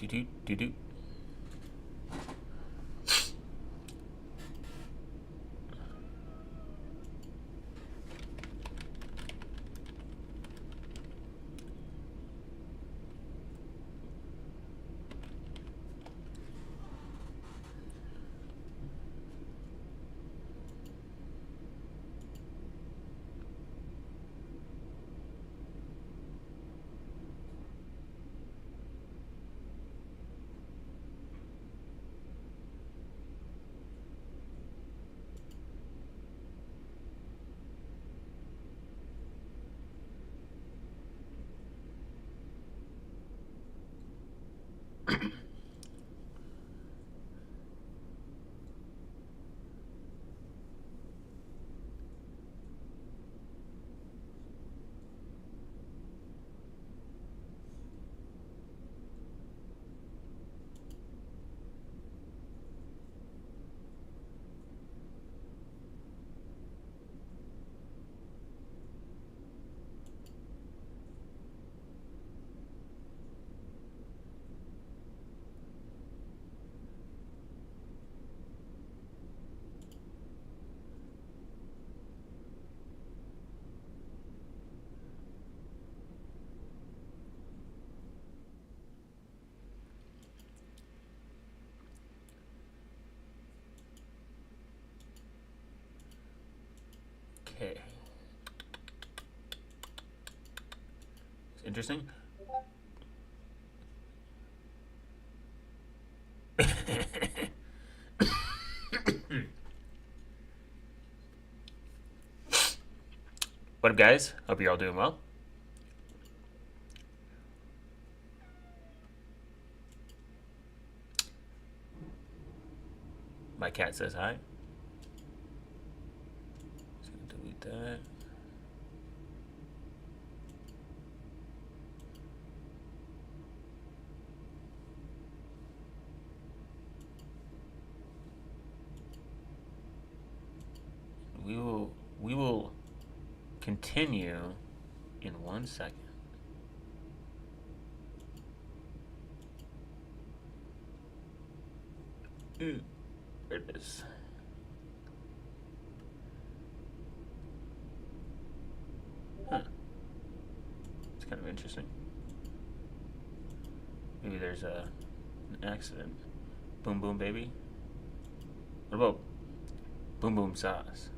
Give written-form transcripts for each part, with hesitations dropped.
Do do do. Okay. It's interesting. What up, guys? Hope you're all doing well. My cat says hi. Just gonna delete that. We will continue in 1 second. There it is. Huh. It's kind of interesting. Maybe there's an accident. Boom boom baby. What about boom boom sauce?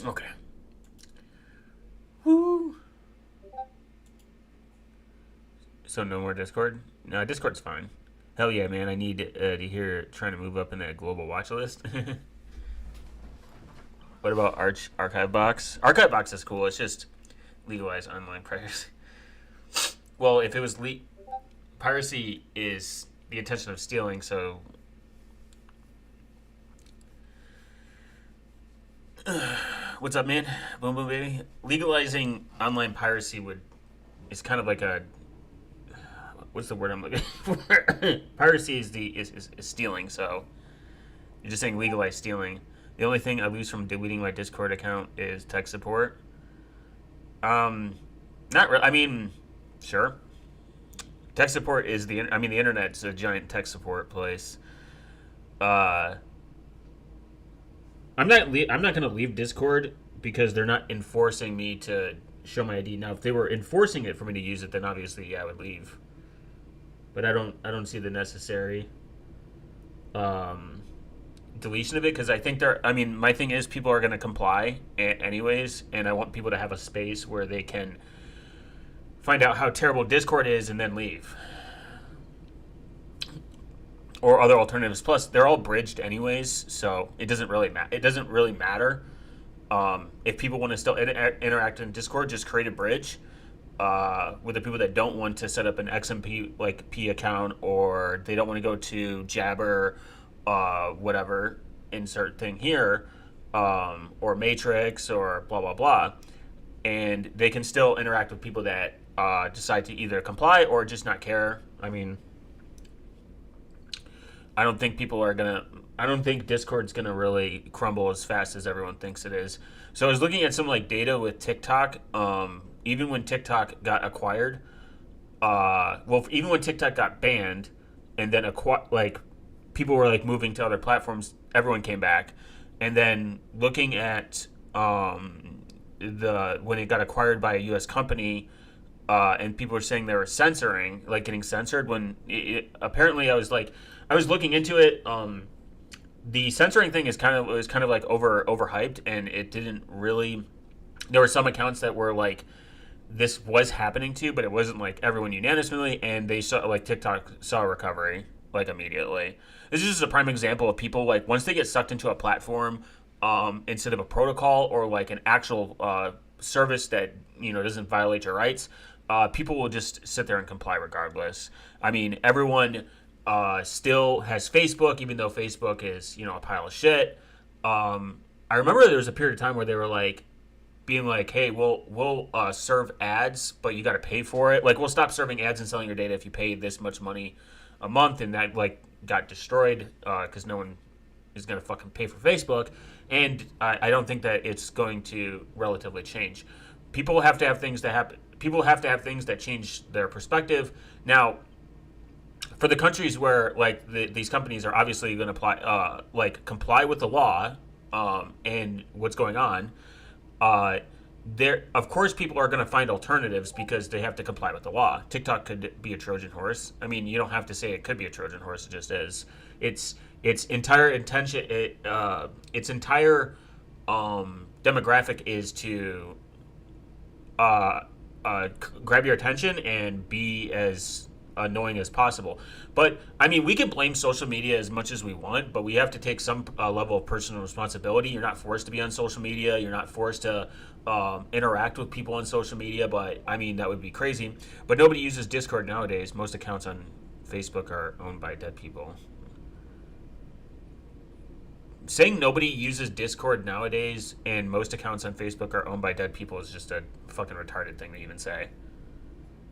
Okay. Woo. So no more Discord? No, Discord's fine. Hell yeah, man! I need to hear trying to move up in that global watch list. What about Archive Box? Archive Box is cool. It's just legalize online piracy. Well, if it was piracy is the intention of stealing, so what's up, man? Boom boom baby. Legalizing online piracy is kind of like a what's the word I'm looking for? Piracy is stealing, so you're just saying legalize stealing. The only thing I lose from deleting my Discord account is tech support. Not really. I mean, sure. Tech support is I mean, the internet's a giant tech support place. Uh, I'm not gonna leave Discord because they're not enforcing me to show my ID. Now, if they were enforcing it for me to use it, then obviously, yeah, I would leave. But I don't see the necessary um, deletion of it because I think they're. I mean, my thing is people are gonna comply anyways, and I want people to have a space where they can find out how terrible Discord is and then leave. Or other alternatives. Plus, they're all bridged anyways, so it doesn't really matter. It doesn't really matter if people want to still interact in Discord. Just create a bridge with the people that don't want to set up an XMP like P account, or they don't want to go to Jabber, whatever insert thing here, or Matrix, or blah blah blah, and they can still interact with people that decide to either comply or just not care. I mean, I don't think people are gonna. I don't think Discord's gonna really crumble as fast as everyone thinks it is. So I was looking at some like data with TikTok. Even when TikTok got acquired, even when TikTok got banned, and then like people were like moving to other platforms, everyone came back. And then looking at the when it got acquired by a U.S. company, and people were saying they were censoring, like getting censored. When apparently I was looking into it. The censoring thing was kind of like overhyped, and it didn't really. There were some accounts that were like this was happening to, but it wasn't like everyone unanimously, and they saw like TikTok saw a recovery like immediately. This is just a prime example of people like once they get sucked into a platform, instead of a protocol or like an actual service that doesn't violate your rights, people will just sit there and comply regardless. I mean, everyone still has Facebook, even though Facebook is a pile of shit. I remember there was a period of time where they were like being like, "Hey, we'll serve ads, but you got to pay for it. Like, we'll stop serving ads and selling your data if you pay this much money a month." And that like got destroyed because no one is gonna fucking pay for Facebook. And I don't think that it's going to relatively change. People have to have things that happen. People have to have things that change their perspective. Now, for the countries where like these companies are obviously going to comply with the law and what's going on, there of course people are going to find alternatives because they have to comply with the law. TikTok could be a Trojan horse. I mean, you don't have to say it could be a Trojan horse. It just is. Its entire intention, its entire demographic is to grab your attention and be as annoying as possible. But I mean, we can blame social media as much as we want, but we have to take some level of personal responsibility. You're not forced to be on social media. You're not forced to interact with people on social media. But I mean, that would be crazy. But nobody uses Discord nowadays. Most accounts on Facebook are owned by dead people. Saying nobody uses Discord nowadays and most accounts on Facebook are owned by dead people is just a fucking retarded thing to even say.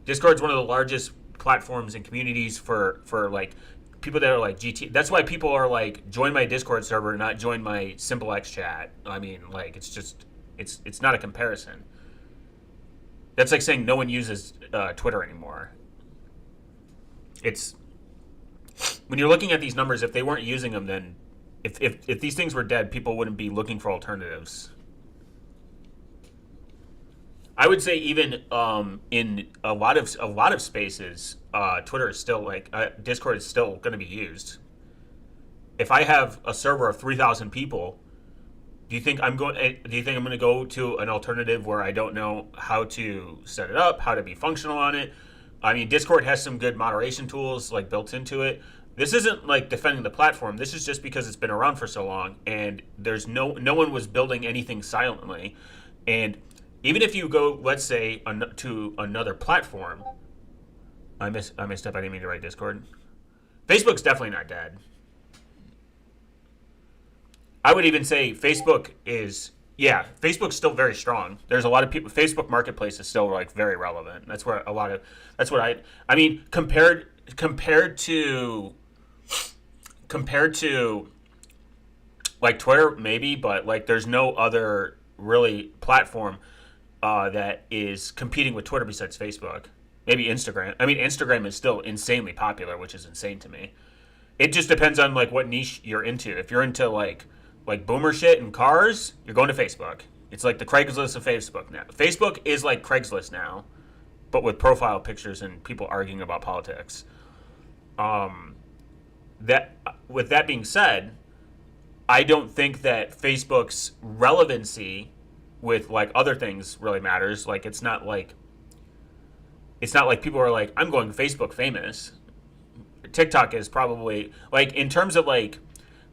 Discord's one of the largest platforms and communities for like people that are like GT. That's why people are like, join my Discord server, not join my Simple X chat. I mean, like, it's just it's not a comparison. That's like saying no one uses Twitter anymore. It's when you're looking at these numbers, if they weren't using them, then if these things were dead, people wouldn't be looking for alternatives. I would say even in a lot of spaces, Twitter is still like Discord is still going to be used. If I have a server of 3,000 people, do you think I'm going to go to an alternative where I don't know how to set it up, how to be functional on it? I mean, Discord has some good moderation tools like built into it. This isn't like defending the platform. This is just because it's been around for so long, and there's no one was building anything silently. And even if you go, let's say, to another platform, I messed up. I didn't mean to write Discord. Facebook's definitely not dead. I would even say Facebook's still very strong. There's a lot of people. Facebook Marketplace is still like very relevant. That's where I mean, compared to like Twitter maybe, but like there's no other really platform that is competing with Twitter besides Facebook. maybe Instagram. I mean, Instagram is still insanely popular, which is insane to me. It just depends on like what niche you're into. If you're into like boomer shit and cars, you're going to Facebook. It's like the Craigslist of Facebook now. Facebook is like Craigslist now, but with profile pictures and people arguing about politics. That with that being said, I don't think that Facebook's relevancy with like other things really matters. Like it's not like people are like, I'm going Facebook famous. TikTok is probably like in terms of like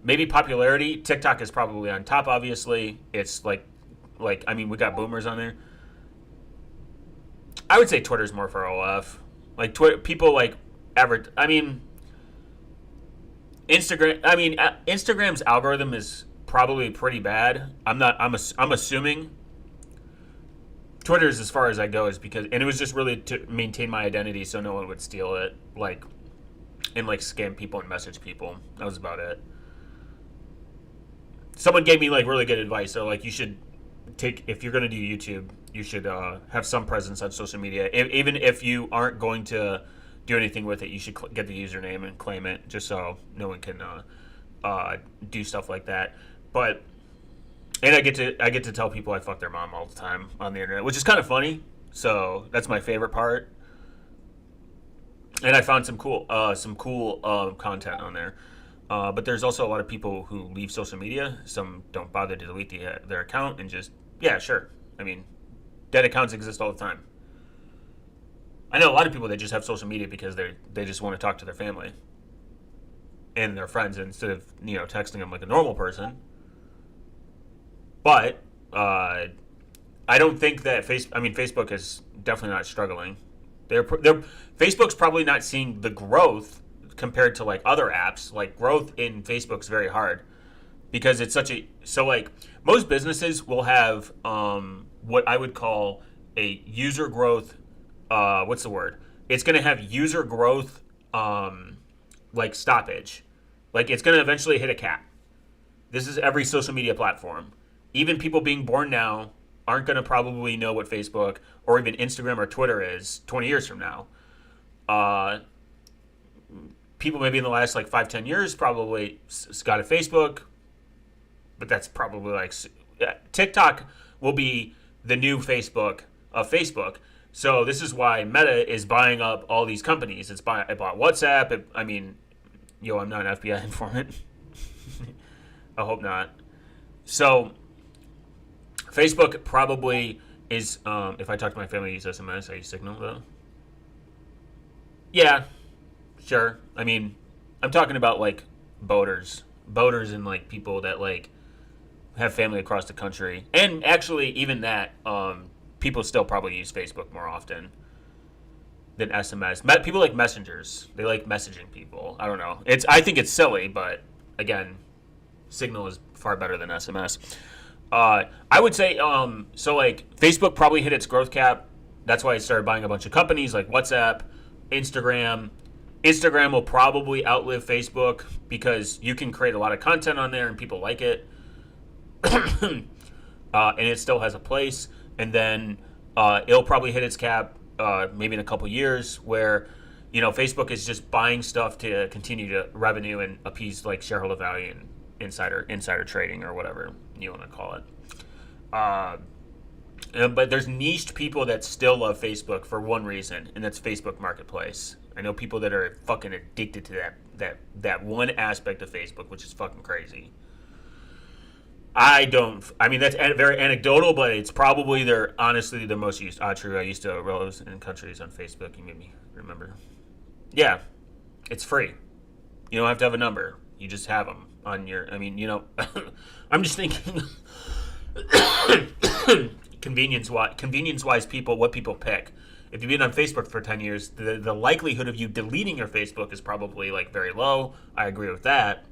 maybe popularity, TikTok is probably on top. Obviously, it's like I mean we got boomers on there. I would say Twitter's more for OF. Like people like average. I mean, Instagram. I mean, Instagram's algorithm is probably pretty bad. I'm assuming. Twitter's as far as I go is because, and it was just really to maintain my identity so no one would steal it, like, and like scam people and message people. That was about it. Someone gave me like really good advice. They're like, you should if you're going to do YouTube, you should have some presence on social media. Even if you aren't going to do anything with it, you should get the username and claim it, just so no one can do stuff like that. But and I get to tell people I fuck their mom all the time on the internet, which is kind of funny. So that's my favorite part. And I found some cool content on there. But there's also a lot of people who leave social media. Some don't bother to delete their account and just, yeah, sure. I mean, dead accounts exist all the time. I know a lot of people that just have social media because they just want to talk to their family and their friends instead of texting them like a normal person. But I don't think that Facebook is definitely not struggling. Facebook's probably not seeing the growth compared to like other apps. Like growth in Facebook's very hard because it's like most businesses will have what I would call a user growth. What's the word? It's going to have user growth like stoppage. Like it's going to eventually hit a cap. This is every social media platform. Even people being born now aren't going to probably know what Facebook or even Instagram or Twitter is 20 years from now. People maybe in the last like 5-10 years probably got a Facebook, but that's probably like TikTok will be the new Facebook of Facebook. So this is why Meta is buying up all these companies. It bought WhatsApp. I'm not an FBI informant. I hope not. So Facebook probably is, if I talk to my family, I use SMS, I use Signal, though. Yeah, sure. I mean, I'm talking about, like, boaters and, like, people that, like, have family across the country. And actually, even that, people still probably use Facebook more often than SMS. People like messengers. They like messaging people. I don't know. I think it's silly, but, again, Signal is far better than SMS. I would say, so like Facebook probably hit its growth cap. That's why it started buying a bunch of companies like WhatsApp, Instagram. Instagram will probably outlive Facebook because you can create a lot of content on there and people like it. And it still has a place. And then it'll probably hit its cap maybe in a couple years where, Facebook is just buying stuff to continue to revenue and appease like shareholder value and insider trading or whatever you want to call it. But there's niched people that still love Facebook for one reason, and that's Facebook Marketplace. I know people that are fucking addicted to that one aspect of Facebook, which is fucking crazy. I mean, that's very anecdotal, but it's probably honestly the most used. True. I used to roll in countries on Facebook. You made me remember. Yeah, it's free. You don't have to have a number. You just have them on your. I mean, I'm just thinking. Convenience-wise, what people pick. If you've been on Facebook for 10 years, the likelihood of you deleting your Facebook is probably like very low. I agree with that.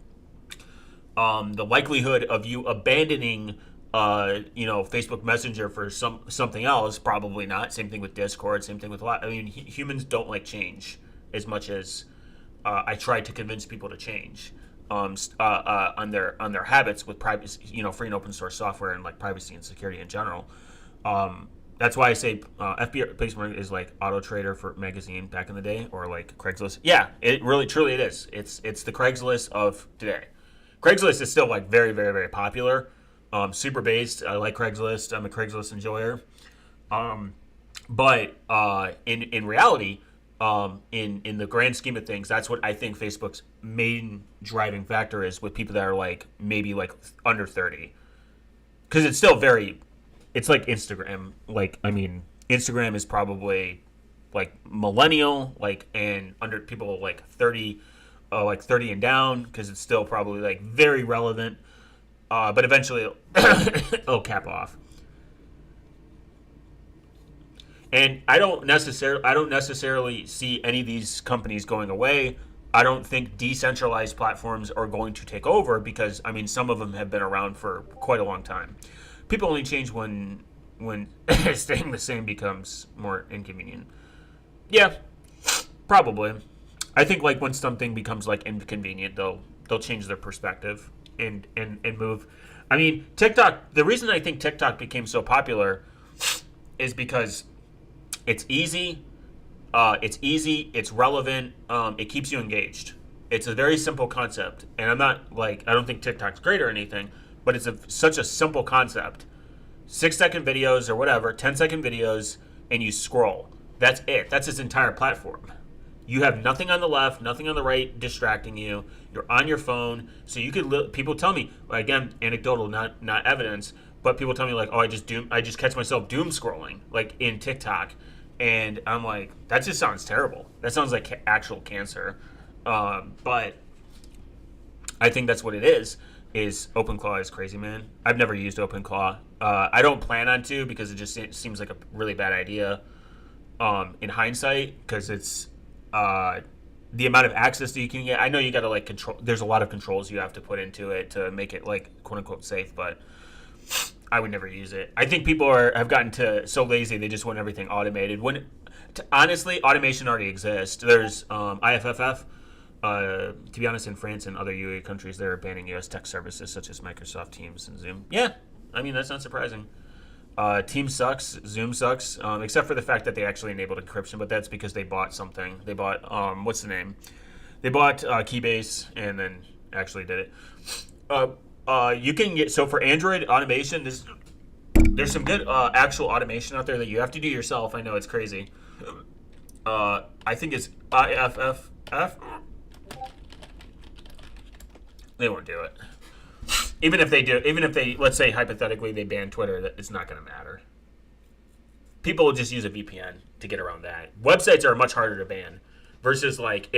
The likelihood of you abandoning, Facebook Messenger for something else, probably not. Same thing with Discord. Same thing with a lot. I mean, humans don't like change as much as I try to convince people to change on their habits with privacy, free and open source software and like privacy and security in general. That's why I say FB placement is like Auto Trader for magazine back in the day, or like Craigslist. Yeah, it really truly it is. It's the Craigslist of today. Craigslist is still like very very very popular, super based. I like Craigslist. I'm a Craigslist enjoyer. But in reality, in the grand scheme of things, that's what I think Facebook's main driving factor is with people that are like maybe like under 30, because it's still very. It's like Instagram. Like, I mean, Instagram is probably like millennial, like, and under people like 30, like 30 and down, because it's still probably like very relevant. But eventually it'll cap off. And I don't necessarily see any of these companies going away. I don't think decentralized platforms are going to take over, because I mean some of them have been around for quite a long time. People only change when staying the same becomes more inconvenient. Yeah, probably. I think like when something becomes like inconvenient, they'll change their perspective and move. I mean, TikTok. The reason I think TikTok became so popular is because it's easy. It's relevant. It keeps you engaged. It's a very simple concept, and I don't think TikTok's great or anything, but it's such a simple concept. 6-second videos or whatever, 10-second videos, and you scroll. That's it. That's its entire platform. You have nothing on the left, nothing on the right distracting you. You're on your phone, so you could. People tell me, again, anecdotal, not evidence, but people tell me like, oh, I just catch myself doom scrolling like in TikTok, and I'm like, that just sounds terrible. That sounds like actual cancer. But I think that's what it is. Is OpenClaw is crazy, man. I've never used OpenClaw. I don't plan on to, because it just seems like a really bad idea in hindsight, because it's the amount of access that you can get. I know you got to like control. There's a lot of controls you have to put into it to make it like quote unquote safe, but I would never use it. I think people have gotten so lazy they just want everything automated. Honestly, automation already exists. There's IFFF. To be honest, in France and other UE countries, they're banning U.S. tech services such as Microsoft Teams and Zoom. Yeah, I mean, that's not surprising. Teams sucks. Zoom sucks, except for the fact that they actually enabled encryption, but that's because they bought something. They bought, what's the name? They bought Keybase and then actually did it. You can get, so for Android automation, there's some good actual automation out there that you have to do yourself. I know it's crazy. I think it's IFFF. They won't do it. Even if they, let's say hypothetically they ban Twitter, it's not going to matter. People will just use a VPN to get around that. Websites are much harder to ban versus like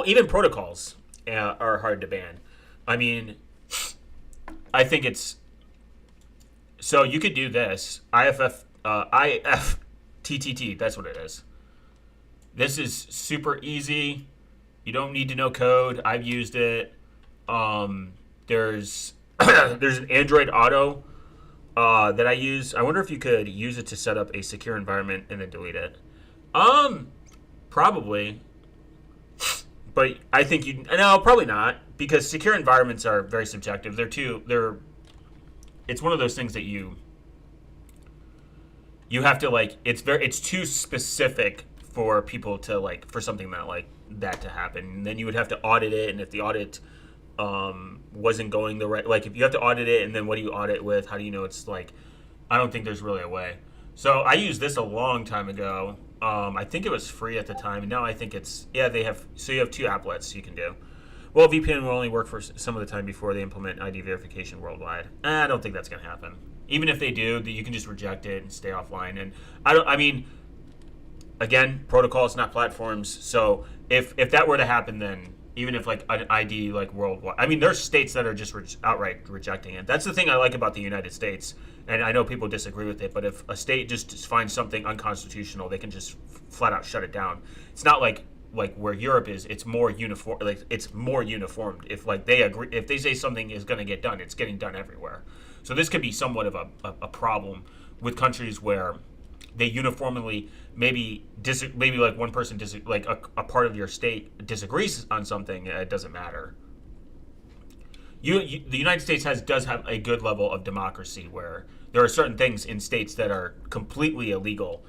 even protocols are hard to ban. I mean, I think it's, so you could do this, IFTTT, that's what it is. This is super easy. You don't need to know code. I've used it. There's an Android Auto that I use. I wonder if you could use it to set up a secure environment and then delete it. Probably. But I think no, probably not, because secure environments are very subjective. It's one of those things that you have to like, it's too specific for people to like, for something that to happen. And then you would have to audit it, and if the audit wasn't going the right, like if you have to audit it, and then what do you audit with? How do you know it's like, I don't think there's really a way. So I used this a long time ago. I think it was free at the time, and now I think it's, you have 2 applets you can do. Well, VPN will only work for some of the time before they implement ID verification worldwide. I don't think that's going to happen. Even if they do, you can just reject it and stay offline. And I mean, again, protocols, not platforms. So if that were to happen, then even if like an ID like worldwide, I mean, there's states that are just outright rejecting it. That's the thing I like about the United States, and I know people disagree with it, but if a state just finds something unconstitutional, they can just flat out shut it down. It's not like where Europe is. It's more uniform. Like it's more uniformed. If like they agree, if they say something is going to get done, it's getting done everywhere. So this could be somewhat of a problem with countries where they uniformly maybe like one person like a part of your state disagrees on something. It doesn't matter. The United States does have a good level of democracy where there are certain things in states that are completely illegal,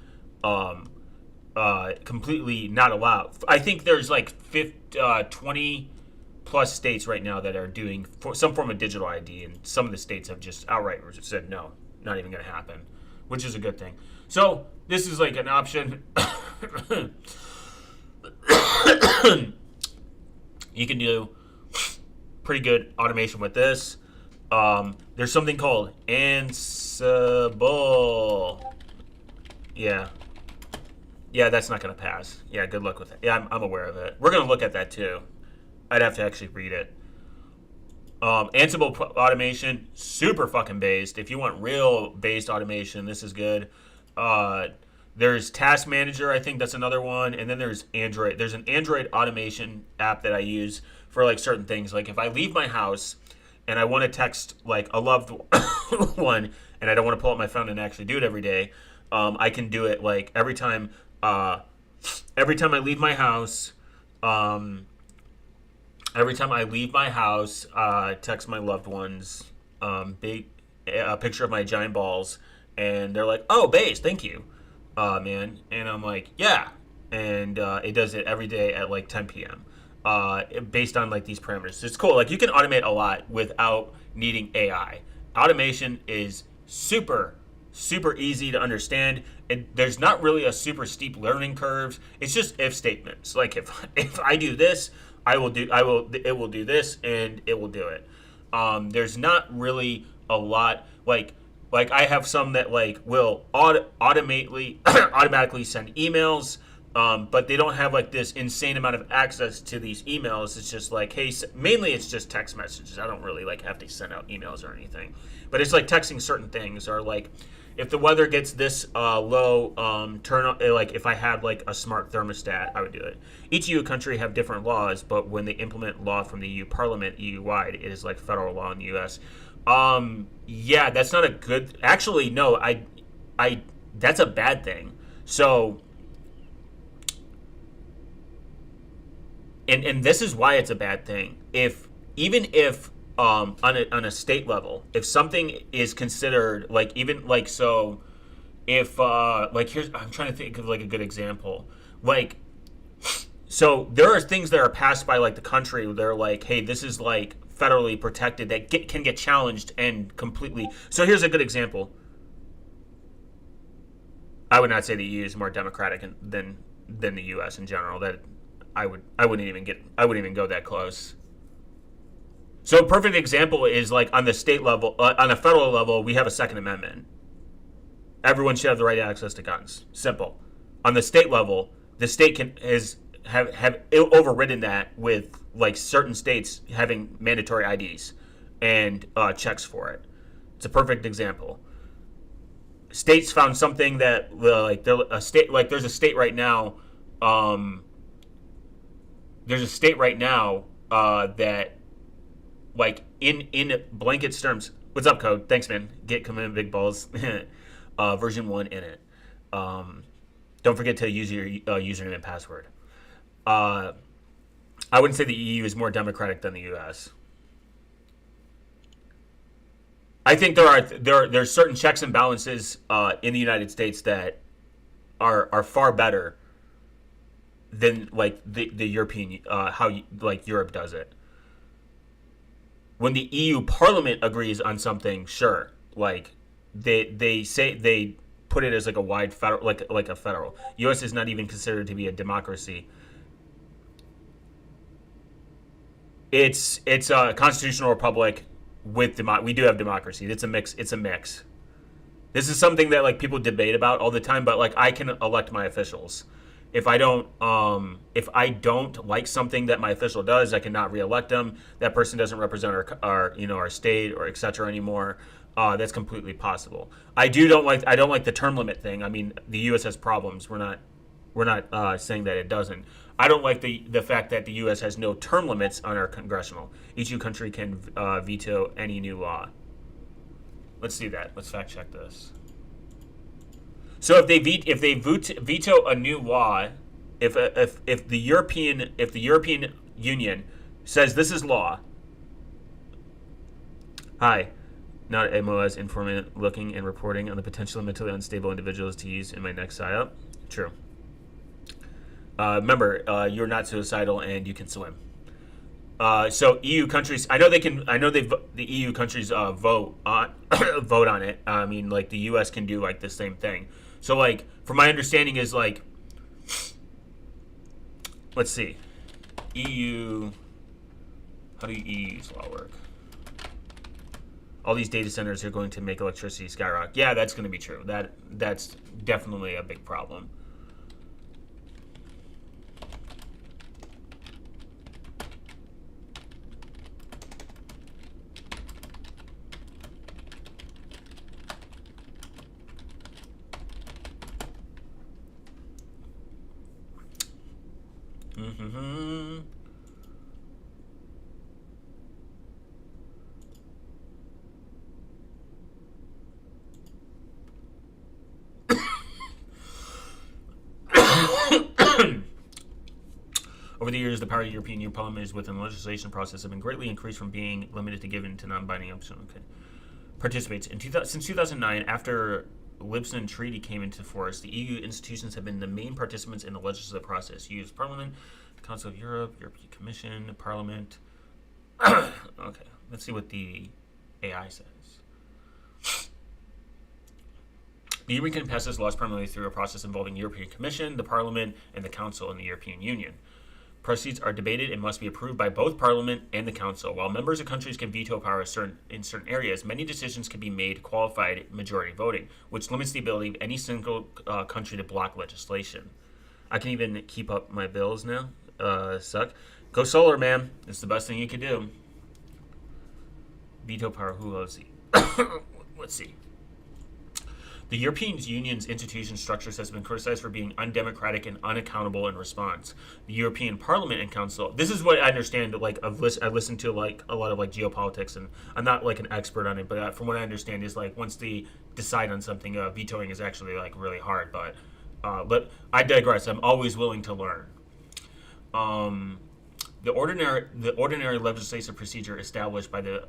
completely not allowed. I think there's like 20 plus states right now that are doing some form of digital ID, and some of the states have just outright said no, not even going to happen, which is a good thing. So this is like an option. You can do pretty good automation with this. There's something called Ansible. Yeah, that's not going to pass. Yeah, good luck with it. Yeah, I'm aware of it. We're going to look at that too. I'd have to actually read it. Ansible automation, super fucking based. If you want real based automation, this is good. There's Task Manager, I think that's another one. And then there's Android. There's an Android automation app that I use for like certain things. Like if I leave my house and I want to text like a loved one and I don't want to pull up my phone and actually do it every day, I can do it like every time I leave my house. Every time I leave my house, text my loved ones, a picture of my giant balls, and they're like, "Oh, base, thank you, man." And I'm like, "Yeah," and it does it every day at like 10 p.m. Based on like these parameters. It's cool. Like you can automate a lot without needing AI. Automation is super easy to understand. There's not really a super steep learning curve. It's just if statements. Like if I do this, it will do this, and it will do it. There's not really a lot like I have some that like will automatically send emails, but they don't have like this insane amount of access to these emails. It's just like, hey, mainly it's just text messages. I don't really like have to send out emails or anything, but it's like texting certain things, or like if the weather gets this low, turn on, like if I had like a smart thermostat, I would do it. Each EU country have different laws, but when they implement law from the EU Parliament, EU-wide, it is like federal law in the U.S. Yeah, that's not a good. Actually, no, I that's a bad thing. So, and this is why it's a bad thing. Even if on a state level, if something is considered like even like so, if like here's I'm trying to think of like a good example, like so there are things that are passed by like the country. They're like, hey, this is like federally protected that can get challenged and completely. So here's a good example. I would not say the EU is more democratic than the U.S. in general. That I wouldn't even go that close. So a perfect example is like on the state level, on a federal level, we have a Second Amendment. Everyone should have the right to access to guns. Simple. On the state level, the state have overridden that with like certain states having mandatory IDs and checks for it. It's a perfect example. States found something that there's a state right now. There's a state right now that like in blanket terms. What's up, Code? Thanks, man. Come in, big balls. Version 1 in it. Don't forget to use your username and password. I wouldn't say the EU is more democratic than the US. I think there's certain checks and balances in the United States that are far better than like the European like Europe does it. When the EU Parliament agrees on something, sure, like they say they put it as like a wide federal, like a federal. U.S. is not even considered to be a democracy. It's a constitutional republic with we do have democracy. It's a mix. This is something that like people debate about all the time, but like I can elect my officials. If I don't like something that my official does, I cannot reelect them. That person doesn't represent our state or et cetera anymore. That's completely possible. I don't like the term limit thing. I mean, the U.S. has problems. We're not saying that it doesn't. I don't like the fact that the U.S. has no term limits on our congressional. Each new country can veto any new law. Let's see that. Let's fact check this. So if they veto a new law, if the European Union says this is law, hi, not MOS informant looking and reporting on the potentially mentally unstable individuals to use in my next PSYOP. True. Remember, you're not suicidal and you can swim. So EU countries, I know they can. I know the EU countries vote on vote on it. I mean, like the US can do like the same thing. So like, from my understanding is like, let's see, EU. How do EU's law work? All these data centers are going to make electricity skyrocket. Yeah, that's going to be true. That's definitely a big problem. Mm-hmm. Over the years, the power of the European Union Parliament is within the legislation process have been greatly increased from being limited to given to non-binding option. Okay. Participates since 2009, after Lisbon Treaty came into force, the EU institutions have been the main participants in the legislative process. EU's Parliament, Council of Europe, European Commission, Parliament. Okay, let's see what the AI says. The EU can pass laws primarily through a process involving European Commission, the Parliament, and the Council in the European Union. Proceeds are debated and must be approved by both Parliament and the Council. While members of countries can veto power in certain areas, many decisions can be made qualified majority voting, which limits the ability of any single country to block legislation. I can even keep up my bills now. Suck. Go solar, man. It's the best thing you can do. Veto power. Who else? Let's see. The European Union's institution structures has been criticized for being undemocratic and unaccountable in response. The European Parliament and Council. This is what I understand. Like I've listened to like a lot of like geopolitics, and I'm not like an expert on it, but from what I understand is like once they decide on something, vetoing is actually like really hard. But I digress. I'm always willing to learn. The ordinary legislative procedure established by the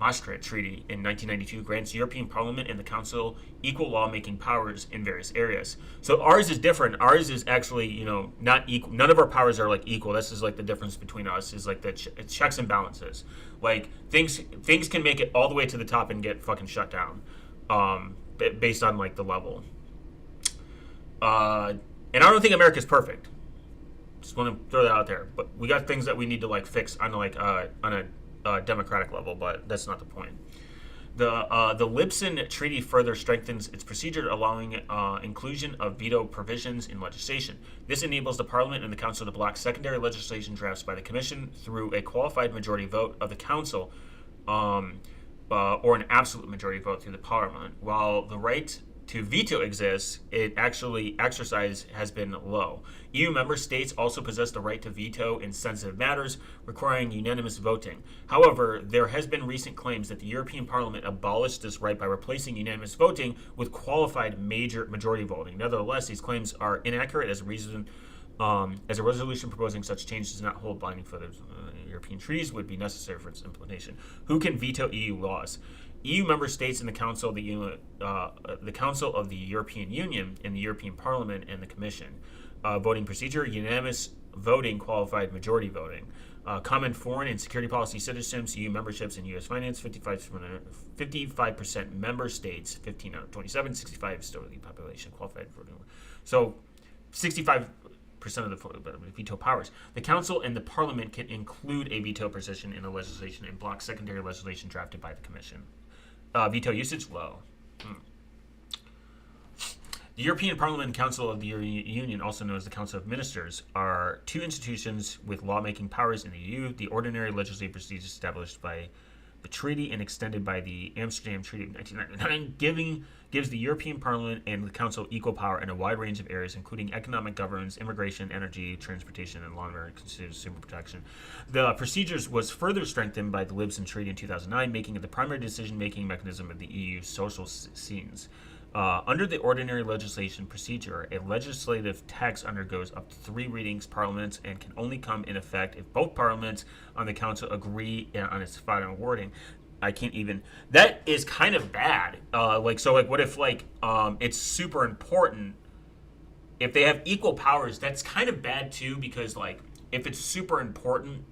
Maastricht Treaty in 1992 grants European Parliament and the Council equal lawmaking powers in various areas. So ours is different. Ours is actually, not equal. None of our powers are like equal. This is like the difference between us is like the checks and balances. Like things can make it all the way to the top and get fucking shut down, based on like the level. And I don't think America's perfect. Just want to throw that out there. But we got things that we need to like fix on like on a democratic level, but that's not the point. The Lisbon Treaty further strengthens its procedure, allowing inclusion of veto provisions in legislation. This enables the Parliament and the Council to block secondary legislation drafts by the Commission through a qualified majority vote of the Council, or an absolute majority vote through the Parliament. While the right to veto exists, it actually exercise has been low. EU member states also possess the right to veto in sensitive matters, requiring unanimous voting. However, there has been recent claims that the European Parliament abolished this right by replacing unanimous voting with qualified majority voting. Nevertheless, these claims are inaccurate as a resolution proposing such change does not hold binding for the European treaties would be necessary for its implementation. Who can veto EU laws? EU member states and the Council of the Council of the European Union and the European Parliament and the Commission. Voting procedure: unanimous voting, qualified majority voting. Common foreign and security policy citizens, EU memberships and U.S. finance: 55% member states, 15 out of 27, 65 still the population qualified voting. So, 65% of the veto powers. The Council and the Parliament can include a veto position in the legislation and block secondary legislation drafted by the Commission. Veto usage low. The European Parliament and Council of the Union, also known as the Council of Ministers, are two institutions with lawmaking powers in the EU. The ordinary legislative procedures established by the treaty and extended by the Amsterdam Treaty of 1999 gives the European Parliament and the Council equal power in a wide range of areas, including economic governance, immigration, energy, transportation, and law and consumer protection. The procedures was further strengthened by the Lisbon Treaty in 2009, making it the primary decision-making mechanism of the EU's social scenes. Under the ordinary legislation procedure, a legislative text undergoes up to 3 readings parliaments and can only come in effect if both parliaments on the council agree on its final wording. I can't even. That is kind of bad. What if it's super important? If they have equal powers, that's kind of bad too, because if it's super important,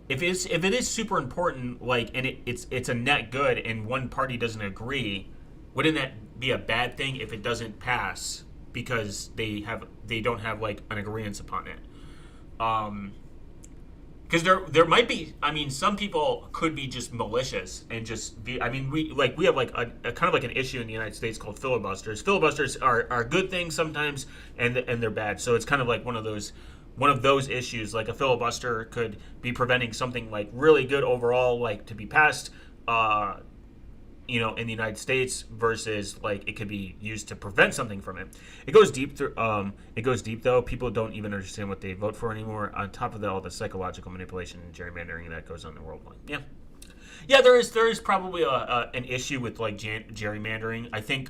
if it is super important, it's a net good, and one party doesn't agree, wouldn't that be a bad thing if it doesn't pass because they don't have an agreement upon it? Because there might be. I mean, some people could be just malicious and just be. I mean, we have a kind of an issue in the United States called filibusters. Filibusters are good things sometimes, and they're bad. So it's kind of like one of those issues. Like a filibuster could be preventing something really good overall, to be passed. In the United States versus it could be used to prevent something from it. It goes deep. It goes deep though. People don't even understand what they vote for anymore. On top of all the psychological manipulation and gerrymandering that goes on in the world. Yeah. There is probably an issue with gerrymandering. I think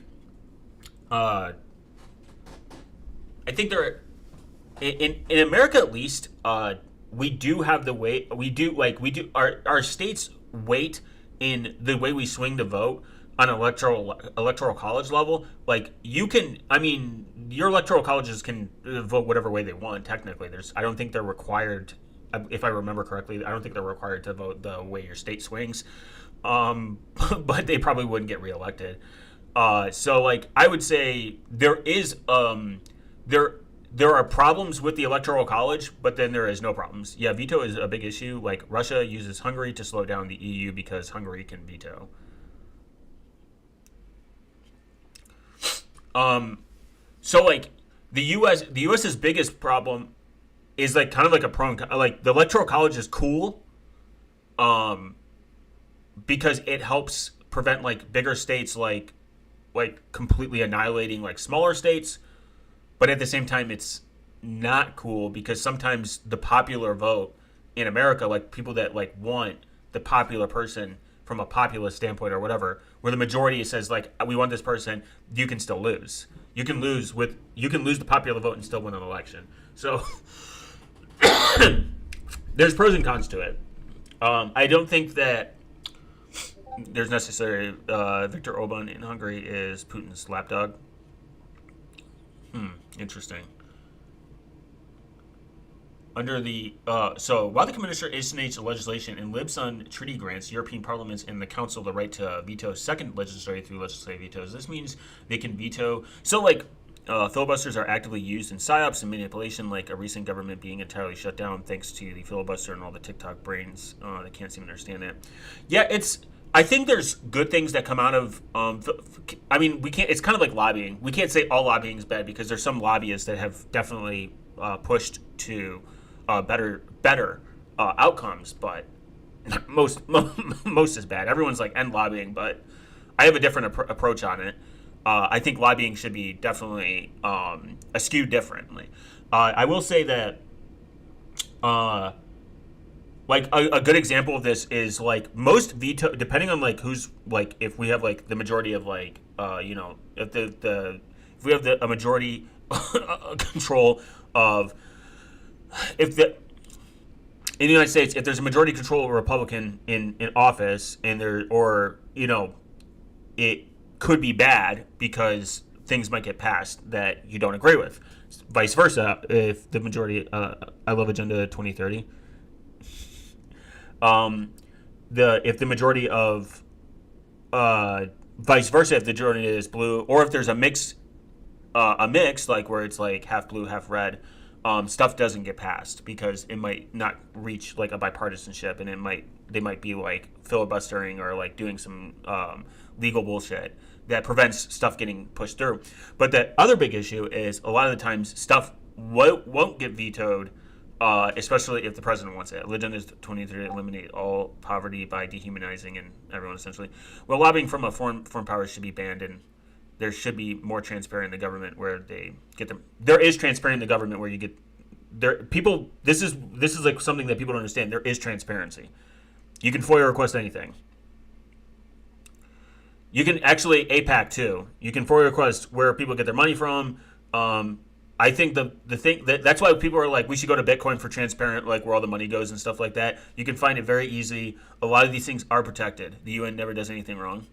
there in America at least we do have the way our states weight in the way we swing the vote on electoral college level. Your electoral colleges can vote whatever way they want. Technically, I don't think they're required. If I remember correctly, I don't think they're required to vote the way your state swings. But they probably wouldn't get reelected. I would say there is there are problems with the electoral college, but then there is no problems. Yeah, veto is a big issue. Russia uses Hungary to slow down the EU because Hungary can veto. The US's biggest problem is kind of a pro and con. The electoral college is cool, because it helps prevent bigger states completely annihilating smaller states. But at the same time, it's not cool because sometimes the popular vote in America, people that want the popular person from a populist standpoint or whatever, where the majority says we want this person, you can still lose. You can lose the popular vote and still win an election. So there's pros and cons to it. I don't think that there's necessarily Viktor Orban in Hungary is Putin's lapdog. Interesting. Under the while the commissioner instigates legislation and lives on treaty grants, European parliaments and the council the right to veto second legislative through legislative vetoes. This means they can veto. Filibusters are actively used in psyops and manipulation, like a recent government being entirely shut down thanks to the filibuster and all the TikTok brains that can't seem to understand it. Yeah, I think there's good things that come out of. We can't. It's kind of like lobbying. We can't say all lobbying is bad because there's some lobbyists that have definitely pushed to better outcomes, but most is bad. Everyone's end lobbying, but I have a different approach on it. I think lobbying should be definitely skewed differently. I will say that. A good example of this is most veto, depending on who's if we have the majority of if we have a majority control of in the United States, if there's a majority control of a Republican in office and it could be bad because things might get passed that you don't agree with. Vice versa, if the majority, I love Agenda 2030. If the majority of vice versa, if the majority is blue, or if there's a mix where it's half blue, half red, stuff doesn't get passed because it might not reach a bipartisanship, and they might be filibustering or doing some legal bullshit that prevents stuff getting pushed through. But the other big issue is a lot of the times stuff won't get vetoed. Especially if the president wants it. Agenda 2030 eliminate all poverty by dehumanizing and everyone essentially. Well, lobbying from a foreign power should be banned, and there should be more transparent in the government where they get them. There is transparent in the government where you get there. People, this is something that people don't understand. There is transparency. You can FOIA request anything. You can actually APAC too. You can FOIA request where people get their money from. I think the thing that's why people are like we should go to Bitcoin for transparent like where all the money goes and stuff like that. You can find it very easy. A lot of these things are protected. The UN never does anything wrong.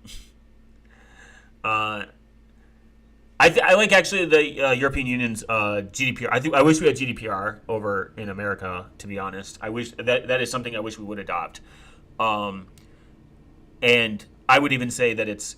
uh, I like actually the European Union's GDPR. I wish we had GDPR over in America. To be honest, I wish that is something I wish we would adopt. Um, and I would even say that it's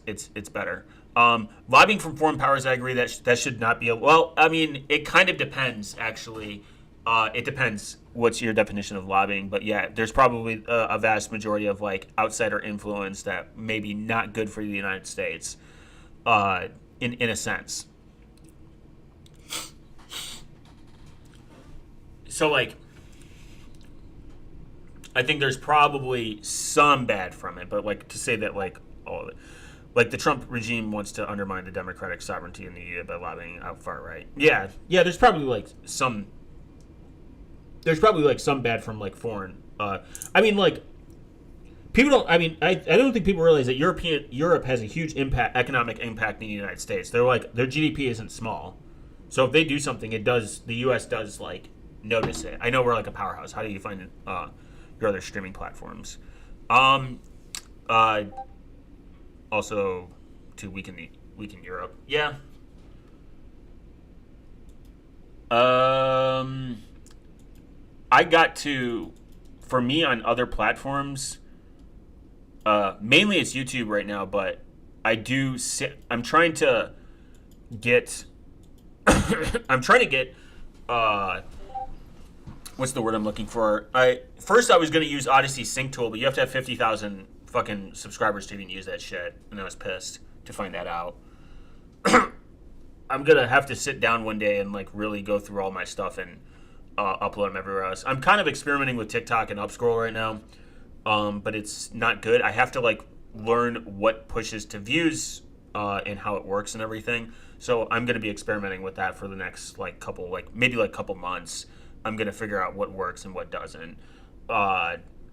better. Lobbying from foreign powers, I agree that should not be well. I mean, it kind of depends actually. It depends what's your definition of lobbying, but yeah, there's probably a vast majority of like outsider influence that may be not good for the United States, in a sense. So like, I think there's probably some bad from it, but like to say that like all of it, like the Trump regime wants to undermine the democratic sovereignty in the EU by lobbying out far right. Yeah, yeah. There's probably like some. There's probably like some bad from like foreign. I mean, like people don't. I mean, I don't think people realize that Europe has a huge economic impact in the United States. They're like their GDP isn't small, so if they do something, it does. The U.S. does like notice it. I know we're like a powerhouse. How do you find your other streaming platforms? Um, uh, Also to weaken Europe. Yeah. Um, I got to for me on other platforms. Mainly it's YouTube right now, but I'm trying to get. I'm trying to get. What's the word I'm looking for? I was gonna use Odyssey Sync Tool, but you have to have 50,000 fucking subscribers to even use that shit, and I was pissed to find that out. I'm gonna have to sit down one day and like really go through all my stuff and upload them everywhere else. I'm kind of experimenting with TikTok and Upscroll right now, but it's not good. I have to like learn what pushes to views and how it works and everything. So I'm gonna be experimenting with that for the next like couple maybe couple months. I'm gonna figure out what works and what doesn't.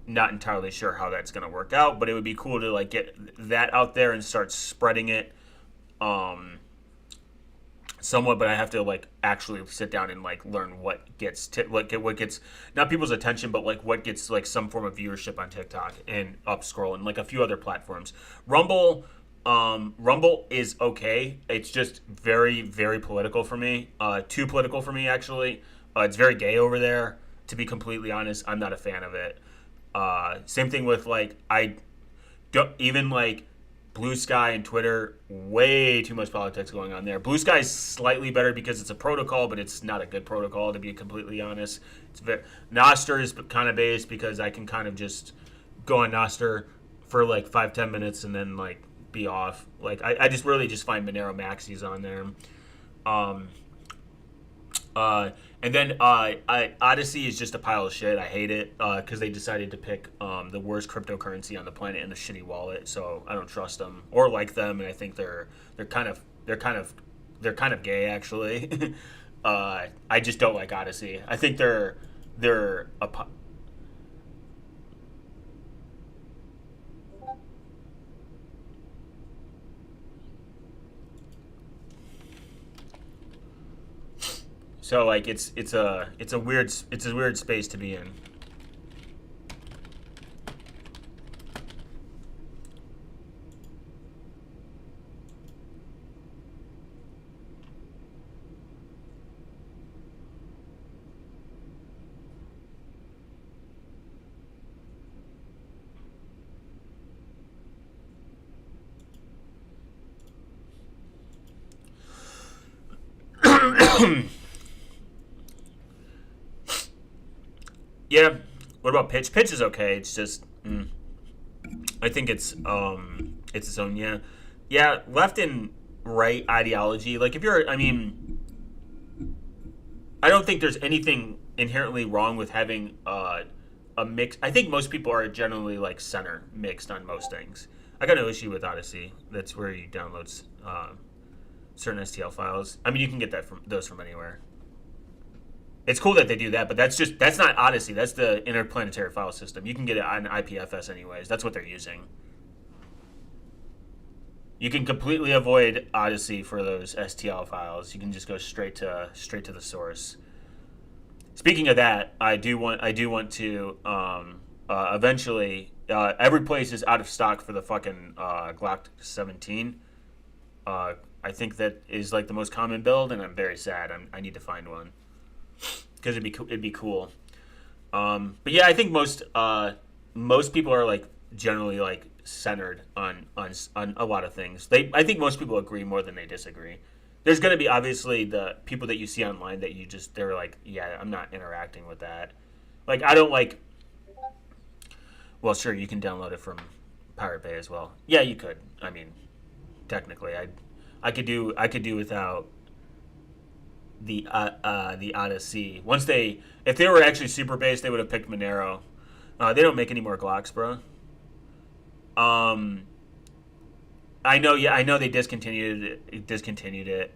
Not entirely sure how that's gonna work out, but it would be cool to like get that out there and start spreading it. Somewhat, but I have to like actually sit down and like learn what gets what gets not people's attention, but like what gets like some form of viewership on TikTok and Upscroll and like a few other platforms. Rumble is okay. It's just very very political for me. Too political for me actually. It's very gay over there. To be completely honest, I'm not a fan of it. Same thing with like I don't even like Blue Sky and Twitter, way too much politics going on there. Blue Sky is slightly better because it's a protocol, but it's not a good protocol to be completely honest. It's very Nostr is kind of based because I can kind of just go on Nostr for like 5-10 minutes and then like be off. Like I just really just find Monero maxis on there. Um, and then Odyssey is just a pile of shit. I hate it because they decided to pick the worst cryptocurrency on the planet and a shitty wallet. So I don't trust them or like them, and I think they're kind of gay actually. I just don't like Odyssey. I think they're a so like it's a weird space to be in. Yeah. What about pitch? Pitch is okay. It's just I think it's its own yeah left and right ideology. Like if you're I mean I don't think there's anything inherently wrong with having a mix. I think most people are generally like center mixed on most things. I got no issue with Odyssey. That's where you download certain STL files. I mean, you can get that from those from anywhere. It's cool that they do that, but that's not Odyssey. That's the interplanetary file system. You can get it on IPFS anyways. That's what they're using. You can completely avoid Odyssey for those STL files. You can just go straight to the source. Speaking of that, I do want to eventually. Every place is out of stock for the fucking Glock 17. I think that is like the most common build, and I'm very sad. I need to find one because it'd be cool. But yeah, I think most people are like generally like centered on a lot of things. I think most people agree more than they disagree. There's going to be obviously the people that you see online that they're like, yeah, I'm not interacting with that. Like I don't like. Well, sure, you can download it from Pirate Bay as well. Yeah, you could. I mean, technically, I could do without the Odyssey. If they were actually super based, they would have picked Monero. They don't make any more Glocks, bro. Um, I know. Yeah, I know they discontinued it.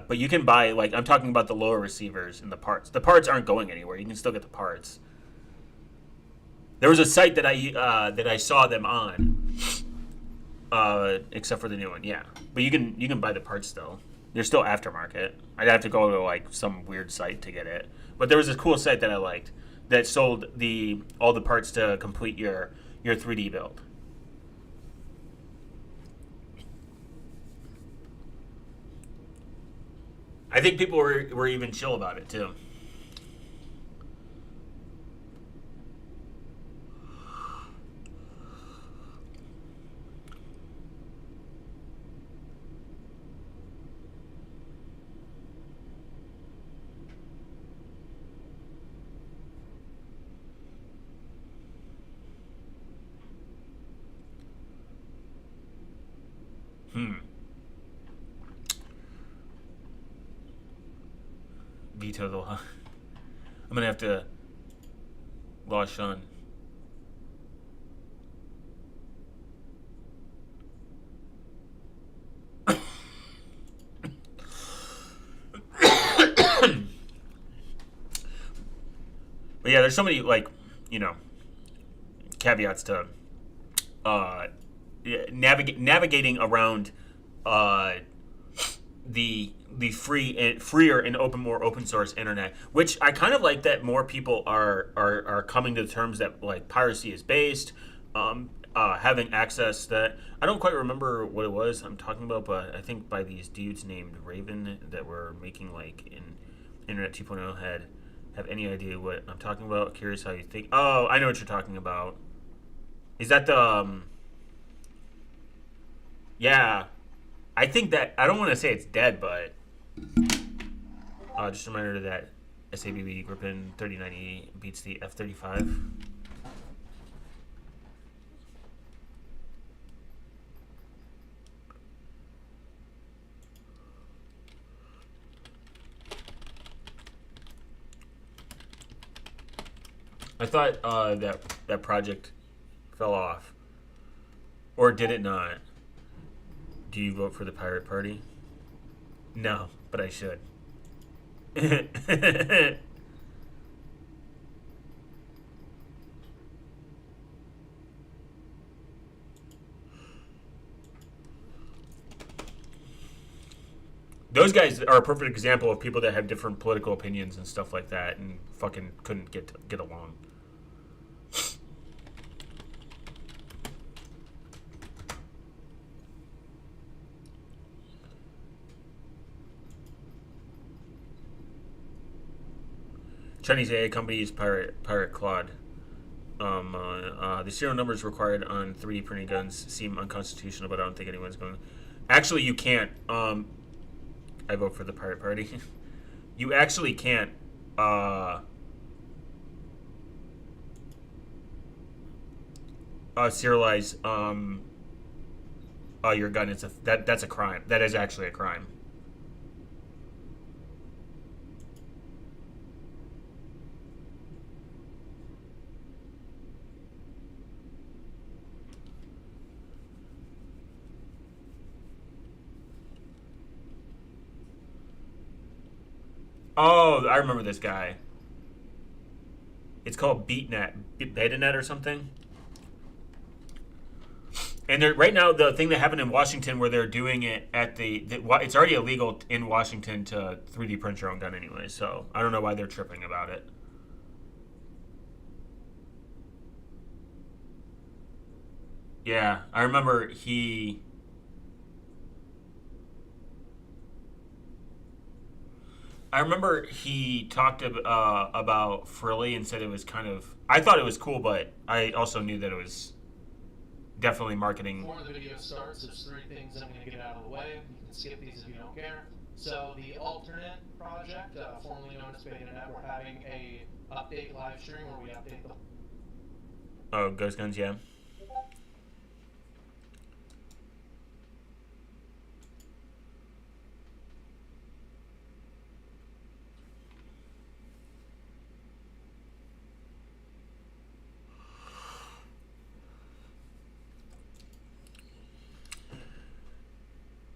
But you can buy like I'm talking about the lower receivers and the parts. The parts aren't going anywhere. You can still get the parts. There was a site that I saw them on, except for the new one. Yeah, but you can buy the parts still. They're still aftermarket. I'd have to go to like some weird site to get it. But there was this cool site that I liked that sold all the parts to complete your 3D build. I think people were even chill about it too. Hmm. Veto the law. I'm gonna have to law Sean. But yeah, there's so many like you know caveats to uh, navigating around uh, the freer and more open source internet, which I kind of like that more people are coming to terms that like piracy is based, having access that I don't quite remember what it was I'm talking about, but I think by these dudes named Raven that were making like in Internet 2.0 have any idea what I'm talking about. Curious how you think. Oh, I know what you're talking about. Is that the yeah? I think that I don't want to say it's dead, but just a reminder that SABB Gripen 3090 beats the F-35. I thought that project fell off, or did it not? Do you vote for the Pirate Party? No, but I should. Those guys are a perfect example of people that have different political opinions and stuff like that, and fucking couldn't get along. Chinese AI company used Pirate Claude. The serial numbers required on 3D printing guns seem unconstitutional, but I don't think anyone's going. Actually, you can't. I vote for the Pirate Party. You actually can't. Serialize your gun. That's a crime. That is actually a crime. Oh, I remember this guy. It's called BeatNet, BetaNet or something. And right now, the thing that happened in Washington, where they're doing it at it's already illegal in Washington to 3D print your own gun anyway. So I don't know why they're tripping about it. Yeah, I remember he. I remember he talked about Frilly and said it was kind of. I thought it was cool, but I also knew that it was definitely marketing. Before the video starts, there's three things I'm going to get out of the way. You can skip these if you don't care. So the alternate project, formerly known as Beta Net, we're having a update live stream where we update the. Oh, Ghost Guns, yeah.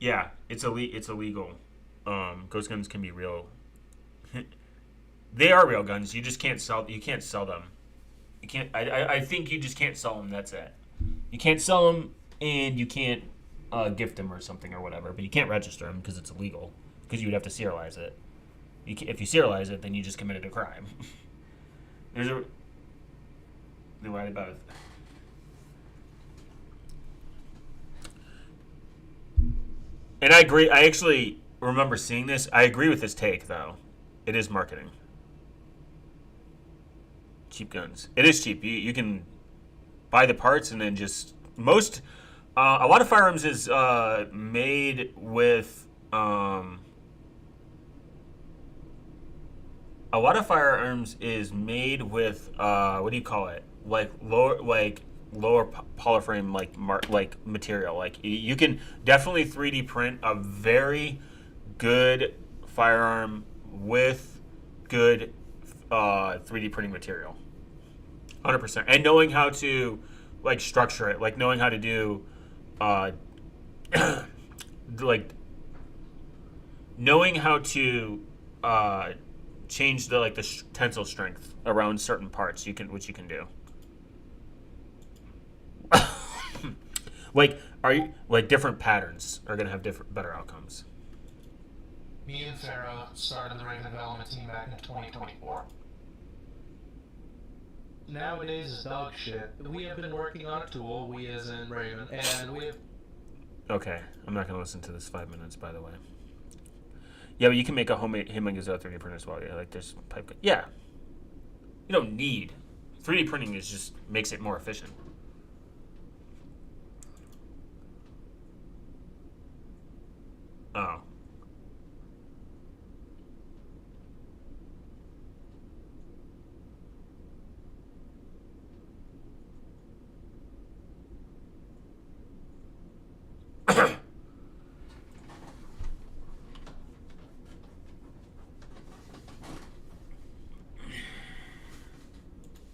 Yeah, it's illegal. Ghost guns can be real. They are real guns. You just can't sell. You can't sell them. You can't. I think you just can't sell them. That's it. You can't sell them, and you can't gift them or something or whatever. But you can't register them because it's illegal. Because you would have to serialize it. If you serialize it, then you just committed a crime. There's a. They lied about it. And I agree. I actually remember seeing this. I agree with this take, though. It is marketing. Cheap guns. It is cheap. You can buy the parts and then just most. A lot of firearms is made with. A lot of firearms is made with what do you call it? Lower polyframe like material. Like you can definitely 3D print a very good firearm with good 3D printing material. 100%. And knowing how to like structure it, like knowing how to do uh, like knowing how to change the tensile strength around certain parts which you can do. Like are you like different patterns are gonna have different better outcomes. Me and Farah started the Raven development team back in 2024. Nowadays is dog shit. We have been working on a tool, we as in Raven, and we have. Okay, I'm not gonna listen to this 5 minutes, by the way. Yeah, but you can make a homemade Himagazoo 3D printer as well. Yeah, like there's pipe. Yeah, you don't need 3D printing. Is just makes it more efficient. Oh.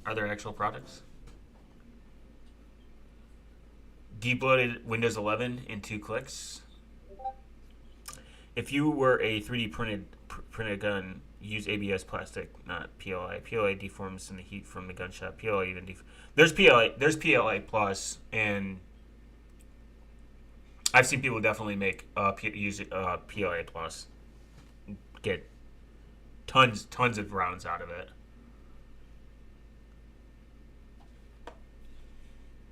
Are there actual products? Deep loaded Windows 11 in 2 clicks. If you were a 3D printed gun, use ABS plastic, not PLA. PLA deforms in the heat from the gunshot. PLA even there's PLA plus, and I've seen people definitely make use PLA plus, get tons of rounds out of it.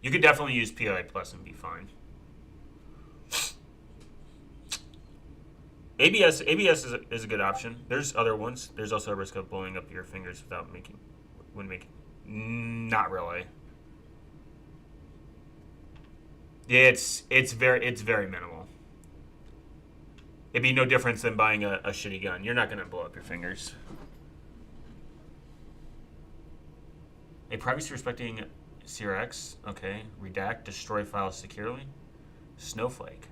You could definitely use PLA plus and be fine. ABS is a good option. There's other ones. There's also a risk of blowing up your fingers when making. Not really. Yeah, it's very minimal. It'd be no difference than buying a shitty gun. You're not gonna blow up your fingers. A privacy respecting CRX. Okay. Redact. Destroy files securely. Snowflake.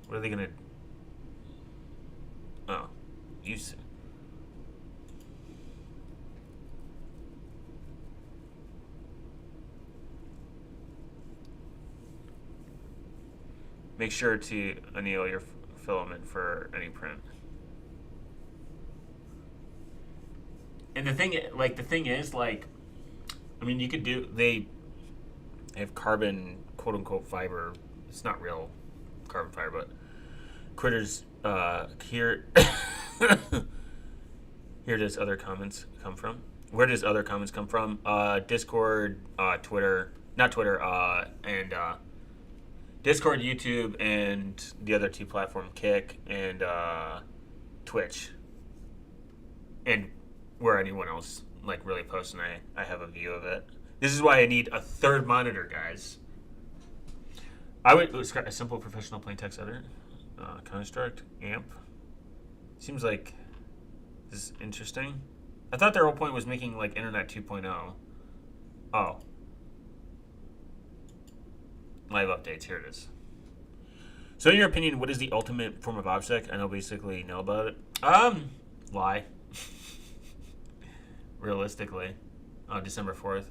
What are they gonna? Oh, use. Make sure to anneal your filament for any print. And the thing is, like, I mean, you could do. They have carbon quote unquote fiber. It's not real carbon fiber, but critters here. Here does other comments come from? Where does other comments come from? Discord, Twitter, not Twitter, and Discord, YouTube, and the other two platform, Kick and Twitch, and where anyone else like really posts, and I have a view of it. This is why I need a third monitor, guys. I would a simple professional plain text editor, construct, AMP. Seems like this is interesting. I thought their whole point was making like Internet 2.0. Oh. Live updates, here it is. So in your opinion, what is the ultimate form of OPSEC? I know basically know about it. Lie. Realistically. December 4th.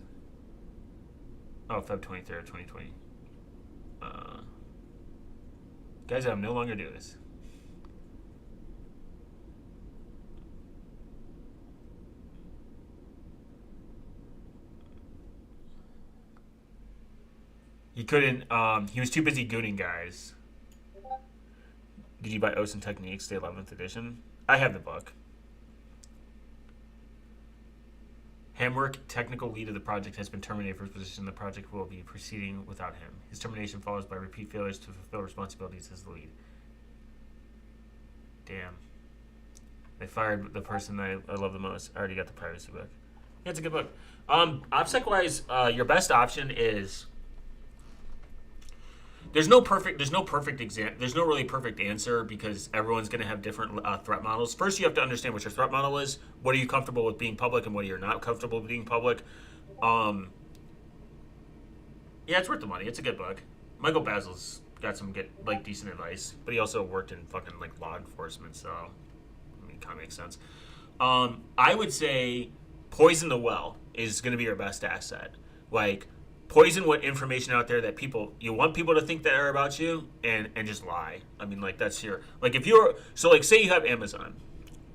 Oh, Feb 23rd, 2020. Guys, I'm no longer doing this. He couldn't, he was too busy gooning guys. Did you buy Ocean Techniques, the 11th edition? I have the book. Hamwork, technical lead of the project, has been terminated for his position. The project will be proceeding without him. His termination follows by repeat failures to fulfill responsibilities as the lead. Damn. They fired the person I love the most. I already got the privacy book. Yeah, it's a good book. OPSEC-wise, your best option is... There's no really perfect answer because everyone's going to have different threat models. First, you have to understand what your threat model is. What are you comfortable with being public and what are you not comfortable with being public? Yeah, it's worth the money. It's a good book. Michael Basil's got some decent advice, but he also worked in fucking like law enforcement, so I mean, it kind of makes sense. I would say poison the well is going to be your best asset. Like, poison what information out there that you want people to think that are about you and just lie. I mean, like, that's your, like, if you're, so like, say you have Amazon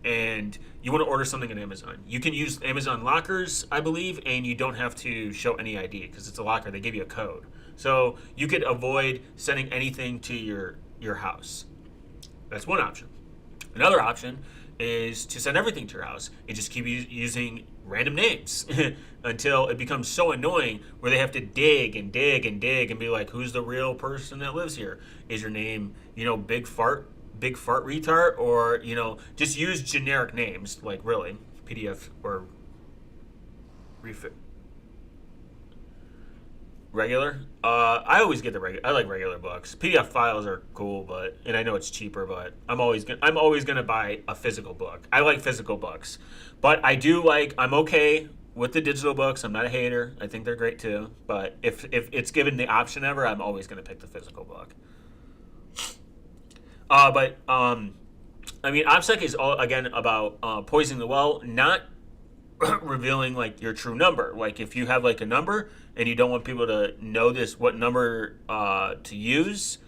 and you want to order something on Amazon, you can use Amazon lockers, I believe, and you don't have to show any ID because it's a locker. They give you a code. So you could avoid sending anything to your house. That's one option. Another option is to send everything to your house and just keep using random names until it becomes so annoying where they have to dig and dig and dig and be like, who's the real person that lives here? Is your name, big fart retard? Or, just use generic names, like really, PDF or regular. I always get the regular. I like regular books. PDF files are cool, and I know it's cheaper, but I'm always gonna buy a physical book. I like physical books, but I'm okay with the digital books. I'm not a hater. I think they're great too. But if it's given the option ever, I'm always gonna pick the physical book. I mean, OPSEC is all again about poisoning the well, not revealing like your true number. Like if you have like a number and you don't want people to know what number to use,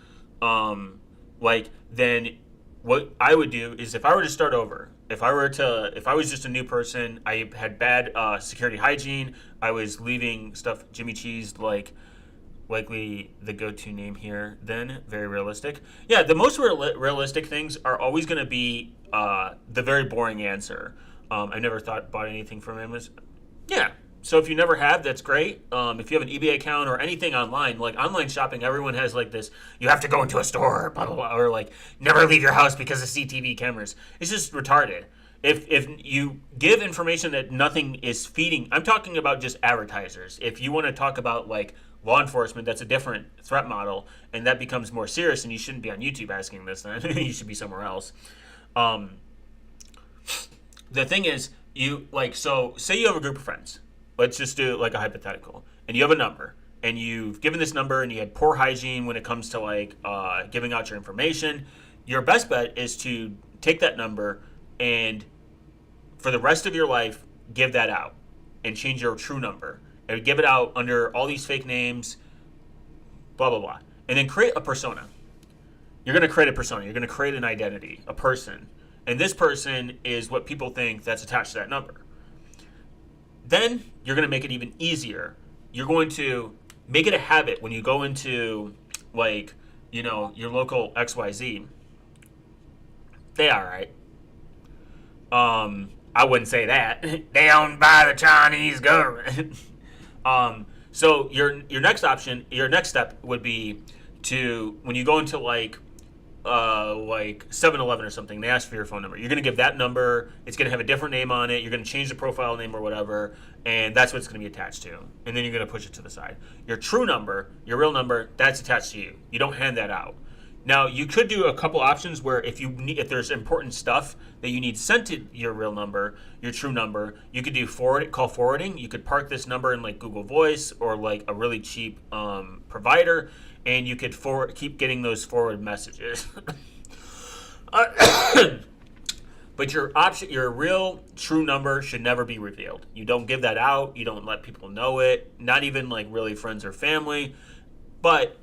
then what I would do is if I were to start over, if I was just a new person, I had bad security hygiene, I was leaving stuff Jimmy Cheese likely the go-to name here, then very realistic. Yeah, the most realistic things are always going to be the very boring answer. I never bought anything from Amazon. Yeah. So if you never have, that's great. If you have an eBay account or anything online, like online shopping, everyone has like this, you have to go into a store, blah, blah, blah, or like never leave your house because of CCTV cameras. It's just retarded. If you give information that nothing is feeding, I'm talking about just advertisers. If you want to talk about like law enforcement, that's a different threat model, and that becomes more serious, and you shouldn't be on YouTube asking this then. You should be somewhere else. The thing is, say you have a group of friends. Let's just do like a hypothetical. And you have a number. And you've given this number and you had poor hygiene when it comes to like giving out your information. Your best bet is to take that number and for the rest of your life, give that out. And change your true number. And give it out under all these fake names, blah, blah, blah. And then create a persona. You're going to create a persona. You're going to create an identity, a person. And this person is what people think that's attached to that number. Then you're going to make it even easier. You're going to make it a habit when you go into like your local XYZ. They all right. I wouldn't say that. They owned by the Chinese government. So your next option, your next step would be to when you go into like 7-Eleven or something, they ask for your phone number. You're going to give that number. It's going to have a different name on it. You're going to change the profile name or whatever, and that's what it's going to be attached to. And then you're going to push it to the side. Your true number, your real number, that's attached to you. You don't hand that out. Now, you could do a couple options where if there's important stuff that you need sent to your real number, your true number, you could do call forwarding. You could park this number in like Google Voice or like a really cheap provider, and you could keep getting those forward messages. But your real true number should never be revealed. You don't give that out. You don't let people know it. Not even like really friends or family. But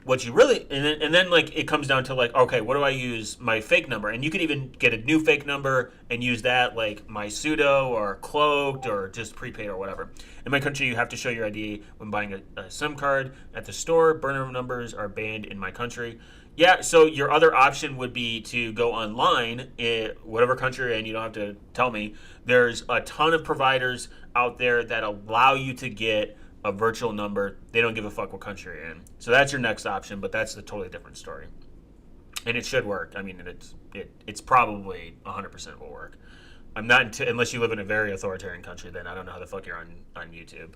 what you really and then like it comes down to like, okay, what do I use my fake number? And you could even get a new fake number and use that, like my pseudo or cloaked or just prepaid or whatever. In my country, you have to show your ID when buying a SIM card at the store. Burner numbers are banned in my country. Yeah, so your other option would be to go online in whatever country you're in. You don't have to tell me. There's a ton of providers out there that allow you to get a virtual number. They don't give a fuck what country you're in. So that's your next option, but that's a totally different story. And it should work. I mean, it's probably 100% will work. I'm not unless you live in a very authoritarian country, then I don't know how the fuck you're on YouTube.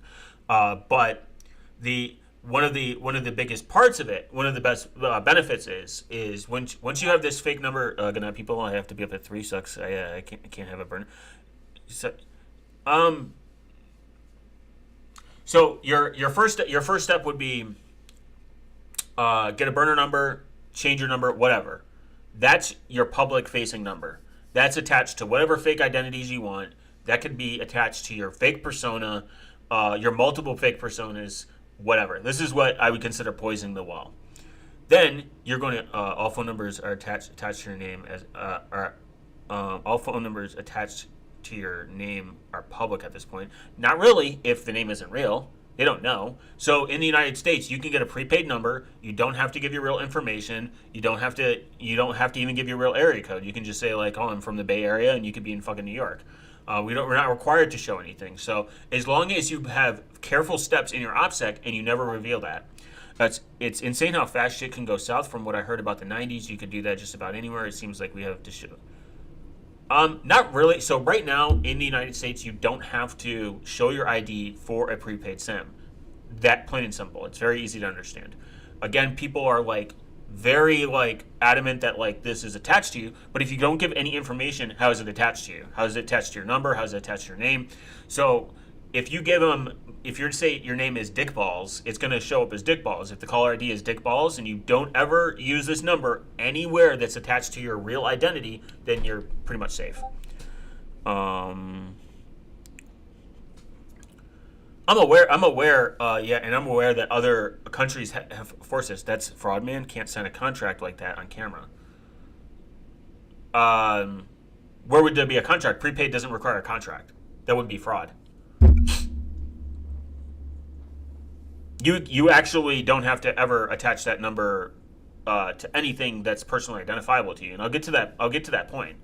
But one of the biggest parts of it, one of the best benefits is once you have this fake number. Good night, people. I have to be up at 3. Sucks. I can't have a burn. So your first step would be get a burner number, change your number, whatever. That's your public facing number. That's attached to whatever fake identities you want. That could be attached to your fake persona, your multiple fake personas, whatever. This is what I would consider poisoning the well. Then you're going to all phone numbers are attached to your name as all phone numbers attached to your name are public at this point. Not really if the name isn't real. They don't know. So in the United States, you can get a prepaid number. You don't have to give your real information. You don't have to even give your real area code. You can just say like, "Oh, I'm from the Bay Area," and you could be in fucking New York. We're not required to show anything. So as long as you have careful steps in your opsec and you never reveal that, it's insane how fast shit can go south. From what I heard about the 90s, you could do that just about anywhere. It seems like we have to show. Not really. So right now in the United States, you don't have to show your ID for a prepaid SIM. That plain and simple. It's very easy to understand. Again, people are like very like adamant that like this is attached to you, but if you don't give any information, how is it attached to you? How is it attached to your number? How is it attached to your name? So if you give them, if you say your name is Dick Balls, it's going to show up as Dick Balls. If the caller ID is Dick Balls and you don't ever use this number anywhere that's attached to your real identity, then you're pretty much safe. I'm aware, and I'm aware that other countries have forced this. That's fraud, man. Can't sign a contract like that on camera. Where would there be a contract? Prepaid doesn't require a contract. That would be fraud. You actually don't have to ever attach that number to anything that's personally identifiable to you, and I'll get to that point.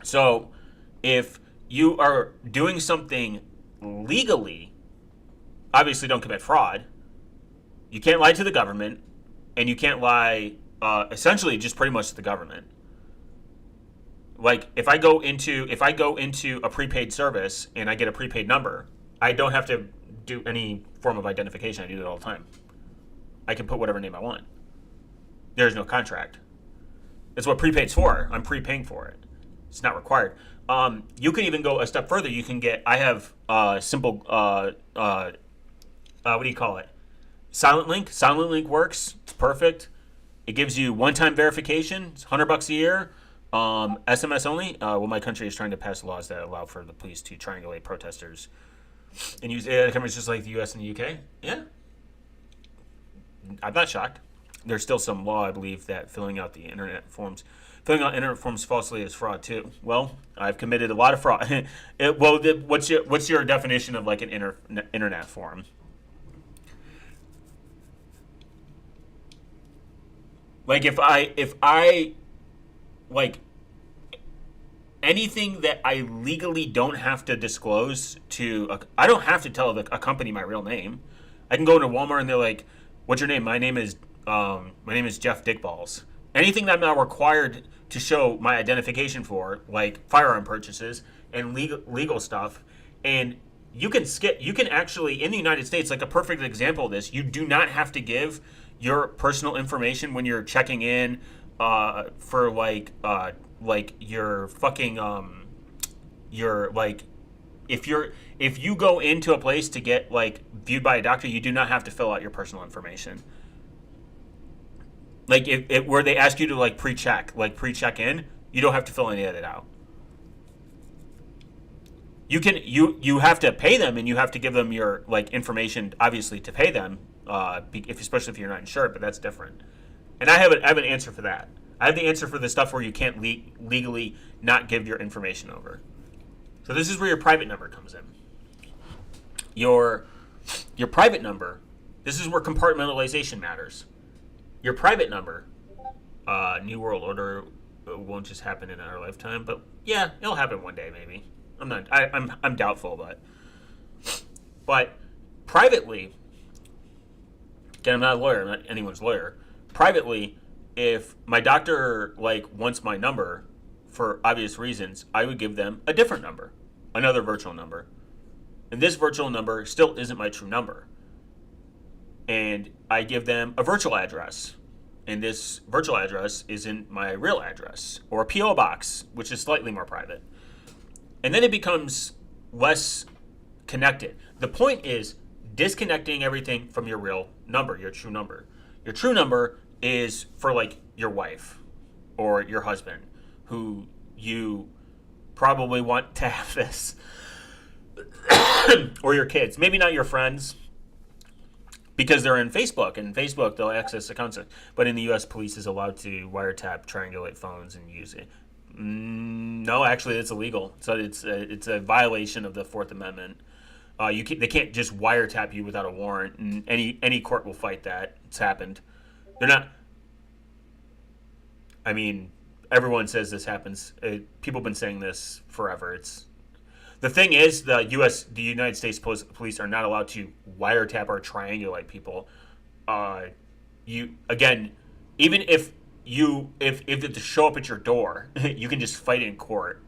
So, if you are doing something legally, obviously don't commit fraud. You can't lie to the government, and you can't lie essentially just pretty much to the government. Like if I go into a prepaid service and I get a prepaid number, I don't have to do any form of identification. I do it all the time. I can put whatever name I want. There's no contract. That's what prepaid's for. I'm prepaying for it. It's not required. You can even go a step further. You can get. I have simple. What do you call it? Silent Link. Silent Link works. It's perfect. It gives you one-time verification. It's $100 a year. SMS only. Well, my country is trying to pass laws that allow for the police to triangulate protesters and use AI cameras just like the U.S. and the U.K. Yeah. I'm not shocked. There's still some law, I believe, that filling out the internet forms Filling out internet forms falsely is fraud too. Well, I've committed a lot of fraud. What's your definition of like an internet form? Like if I like anything that I legally don't have to disclose to, I don't have to tell a company my real name. I can go into Walmart and they're like, "What's your name?" My name is Jeff Dickballs. Anything that I'm not required to show my identification for, like firearm purchases and legal stuff, and you can actually in the United States, like a perfect example of this, you do not have to give your personal information when you're checking in for like your fucking your like if you go into a place to get like viewed by a doctor, you do not have to fill out your personal information. Like if where they ask you to like pre-check in, you don't have to fill any of it out. You have to pay them and you have to give them your like information obviously to pay them especially if you're not insured, but that's different. And I have an answer for that. I have the answer for the stuff where you can't legally not give your information over. So this is where your private number comes in. Your private number, this is where compartmentalization matters. Your private number, New World Order won't just happen in our lifetime, but yeah, it'll happen one day maybe. I'm doubtful, but privately, again, I'm not a lawyer, I'm not anyone's lawyer. Privately, if my doctor like wants my number for obvious reasons, I would give them a different number, another virtual number. And this virtual number still isn't my true number. And I give them a virtual address. And this virtual address isn't my real address, or a P.O. box, which is slightly more private. And then it becomes less connected. The point is disconnecting everything from your real number, your true number. Your true number is for like your wife or your husband, who you probably want to have this, or your kids. Maybe not your friends, because they're in Facebook, and Facebook they'll access accounts. But in the U.S., police is allowed to wiretap, triangulate phones, and use it. No, actually, it's illegal. So it's a violation of the Fourth Amendment. They can't just wiretap you without a warrant, and any court will fight that. It's happened. They're not. I mean, everyone says this happens. People have been saying this forever. The thing is, the United States police are not allowed to wiretap or triangulate people. Even if it to show up at your door, you can just fight in court.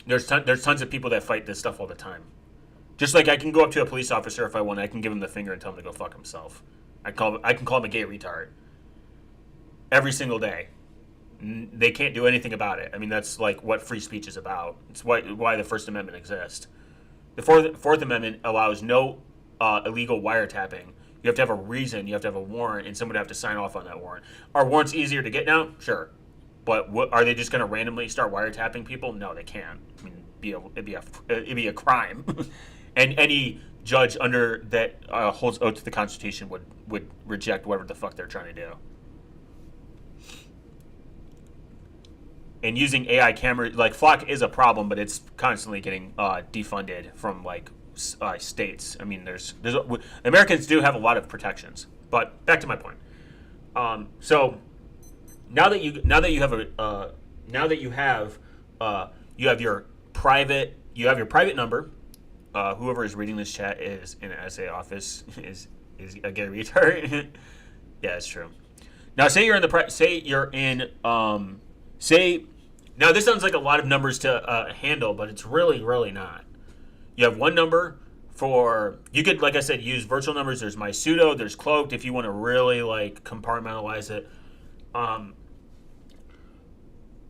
There's tons of people that fight this stuff all the time. Just like I can go up to a police officer if I want, I can give him the finger and tell him to go fuck himself. I can call him a gay retard. Every single day. They can't do anything about it. I mean, that's like what free speech is about. It's why the First Amendment exists. The Fourth Amendment allows no illegal wiretapping. You have to have a reason. You have to have a warrant, and somebody have to sign off on that warrant. Are warrants easier to get now? Sure. But are they just going to randomly start wiretapping people? No, they can't. I mean, it'd be a crime. And any judge under that holds oath to the Constitution would reject whatever the fuck they're trying to do. And using AI cameras, like Flock is a problem, but it's constantly getting defunded from like states. I mean, Americans do have a lot of protections. But back to my point. So now that you have your private number. Whoever is reading this chat is in an SA office is a gay retard. Yeah, it's true. Now, now this sounds like a lot of numbers to handle, but it's really, really not. You have one number for, you could, like I said, use virtual numbers. There's my pseudo, there's cloaked if you want to really like compartmentalize it.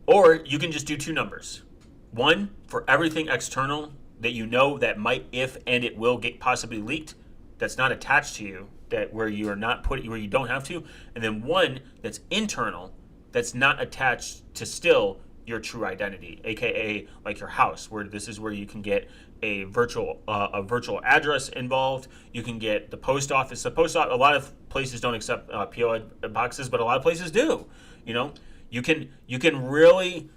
Or you can just do two numbers. One for everything external that you know that might, if and it will get possibly leaked, that's not attached to you, where you are not where you don't have to, and then one that's internal, that's not attached to still your true identity, aka like your house, where this is where you can get a virtual address involved. You can get the post office. A lot of places don't accept PO boxes, but a lot of places do. You You can really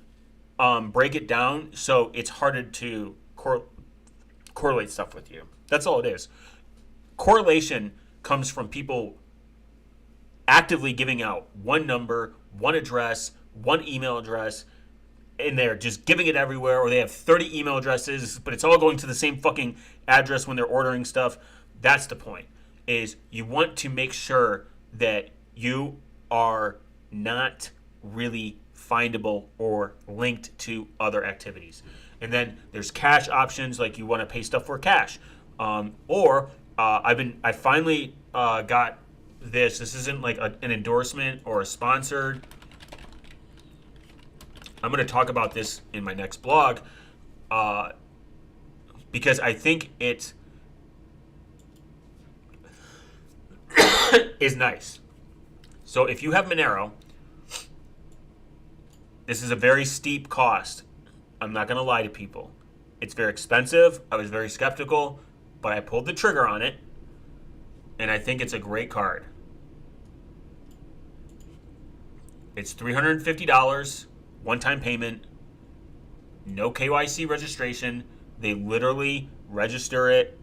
break it down so it's harder to correlate stuff with you. That's all it is. Correlation comes from people actively giving out one number, one address, one email address, and they're just giving it everywhere, or they have 30 email addresses, but it's all going to the same fucking address when they're ordering stuff. That's the point. Is you want to make sure that you are not really findable or linked to other activities. And then there's cash options, like you want to pay stuff for cash, or I finally got this. This isn't like an endorsement or a sponsored. I'm going to talk about this in my next blog because I think it is nice. So if you have Monero, this is a very steep cost. I'm not going to lie to people. It's very expensive. I was very skeptical, but I pulled the trigger on it, and I think it's a great card. It's $350, one-time payment, no KYC registration. They literally register it.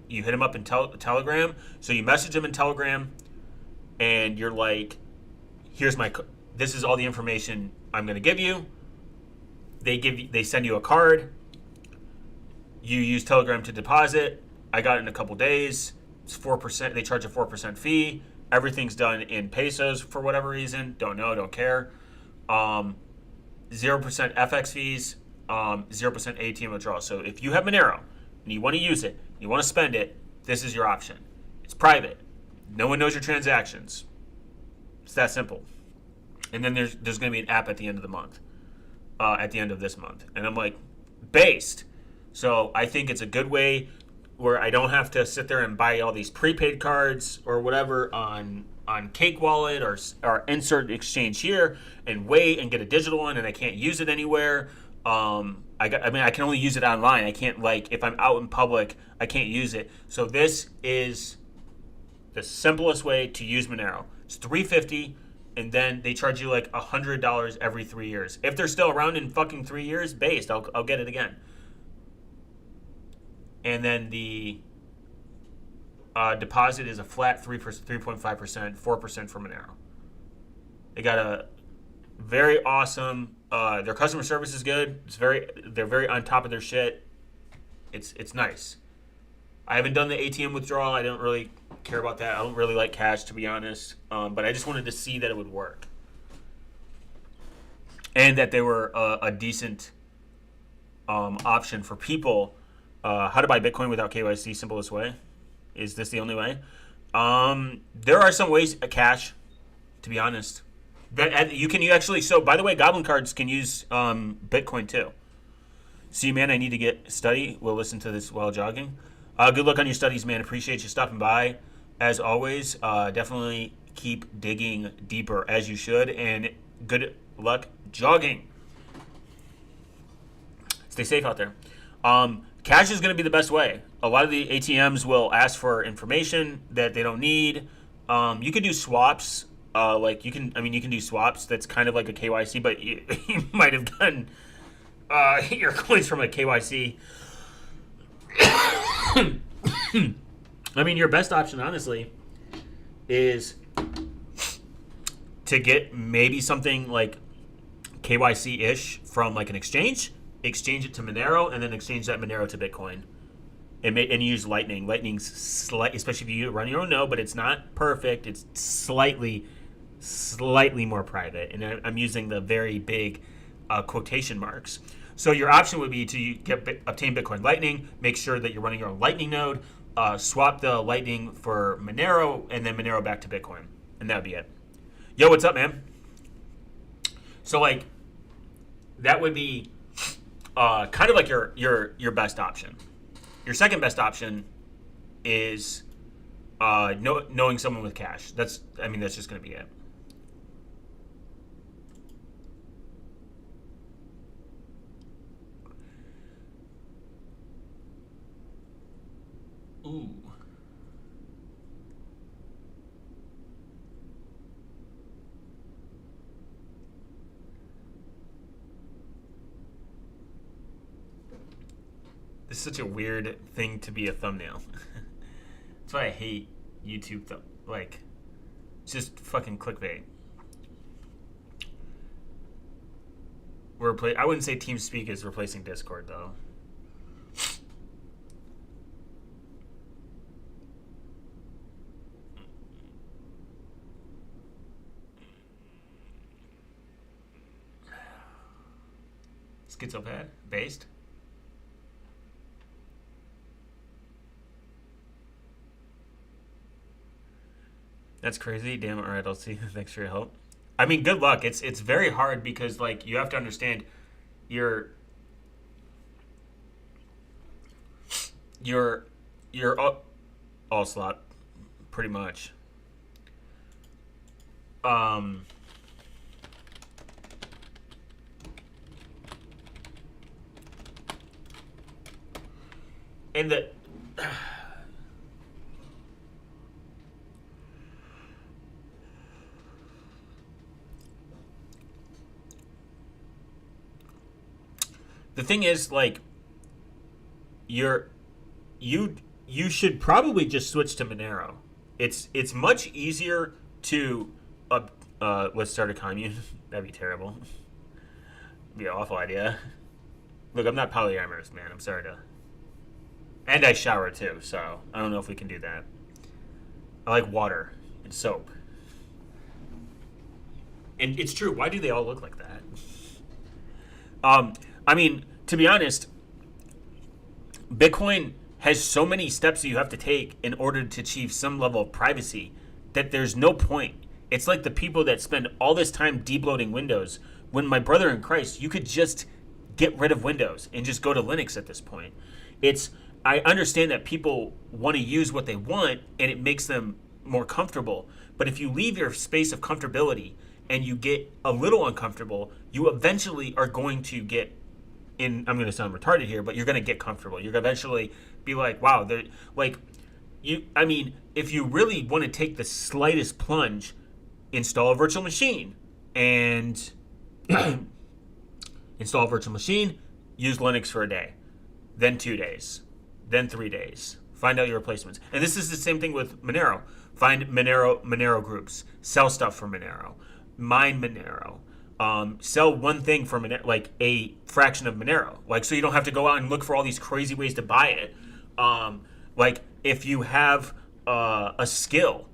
You hit them up in Telegram. So you message them in Telegram, and you're like, this is all the information I'm going to give you. They send you a card. You use Telegram to deposit. I got it in a couple days. It's 4%. They charge a 4% fee. Everything's done in pesos for whatever reason. Don't know. Don't care. 0% FX fees. 0% ATM withdrawal. So if you have Monero and you want to use it, you want to spend it, this is your option. It's private. No one knows your transactions. It's that simple. And then there's going to be an app at the end of the month. At the end of this month. And I'm like, based. So I think it's a good way where I don't have to sit there and buy all these prepaid cards or whatever on Cake Wallet or insert exchange here and wait and get a digital one, and I can't use it anywhere. I can only use it online. I can't, like, if I'm out in public, I can't use it. So this is the simplest way to use Monero. It's $350. And then they charge you like $100 every 3 years. If they're still around in fucking 3 years, based, I'll get it again. And then the deposit is a flat 3.5%, 4% for Monero. They got a very awesome. Their customer service is good. They're very on top of their shit. It's nice. I haven't done the ATM withdrawal. I don't really care about that. I don't really like cash, to be honest. But I just wanted to see that it would work. And that they were a decent option for people. How to buy Bitcoin without KYC, simplest way. Is this the only way? There are some ways, cash, to be honest. That you actually, so by the way, Goblin cards can use Bitcoin too. See, man, I need to get study. We'll listen to this while jogging. Good luck on your studies, man. Appreciate you stopping by. As always, definitely keep digging deeper as you should, and good luck jogging. Stay safe out there. Cash is going to be the best way. A lot of the ATMs will ask for information that they don't need. You can do swaps. You can do swaps. That's kind of like a KYC, but you might have done your coins from a KYC. I mean, your best option, honestly, is to get maybe something like KYC-ish from like an exchange it to Monero, and then exchange that Monero to Bitcoin. And use Lightning. Lightning's especially if you run your own node, but it's not perfect. It's slightly more private. And I'm using the very big quotation marks. So your option would be to obtain Bitcoin Lightning, make sure that you're running your own Lightning node, swap the Lightning for Monero, and then Monero back to Bitcoin. And that would be it. Yo, what's up, man? So, like, that would be kind of like your best option. Your second best option is knowing someone with cash. That's just going to be it. Ooh. such a weird thing to be a thumbnail. That's why I hate YouTube. Like, it's just fucking clickbait. I wouldn't say TeamSpeak is replacing Discord though. Schizopad based. That's crazy. Damn it. All right, I'll see. Thanks for your help. I mean, good luck. It's very hard because like you have to understand you're all slot pretty much. And the thing is, like, you should probably just switch to Monero. It's much easier to let's start a commune. That'd be terrible. Be an awful idea. Look, I'm not polyamorous, man. I'm sorry to. And I shower too, so I don't know if we can do that. I like water and soap. And it's true. Why do they all look like that? I mean, to be honest, Bitcoin has so many steps that you have to take in order to achieve some level of privacy that there's no point. It's like the people that spend all this time debloating Windows when, my brother in Christ, you could just get rid of Windows and just go to Linux at this point. I understand that people want to use what they want and it makes them more comfortable. But if you leave your space of comfortability and you get a little uncomfortable, you eventually are going to get I'm going to sound retarded here, but you're going to get comfortable. You're going to eventually be like, wow, if you really want to take the slightest plunge, install a virtual machine and install a virtual machine, use Linux for a day, then 2 days, then 3 days. Find out your replacements. And this is the same thing with Monero. Find Monero groups. Sell stuff for Monero. Mine Monero. Sell one thing for Monero, like a fraction of Monero. Like, so you don't have to go out and look for all these crazy ways to buy it. Like, if you have a skill,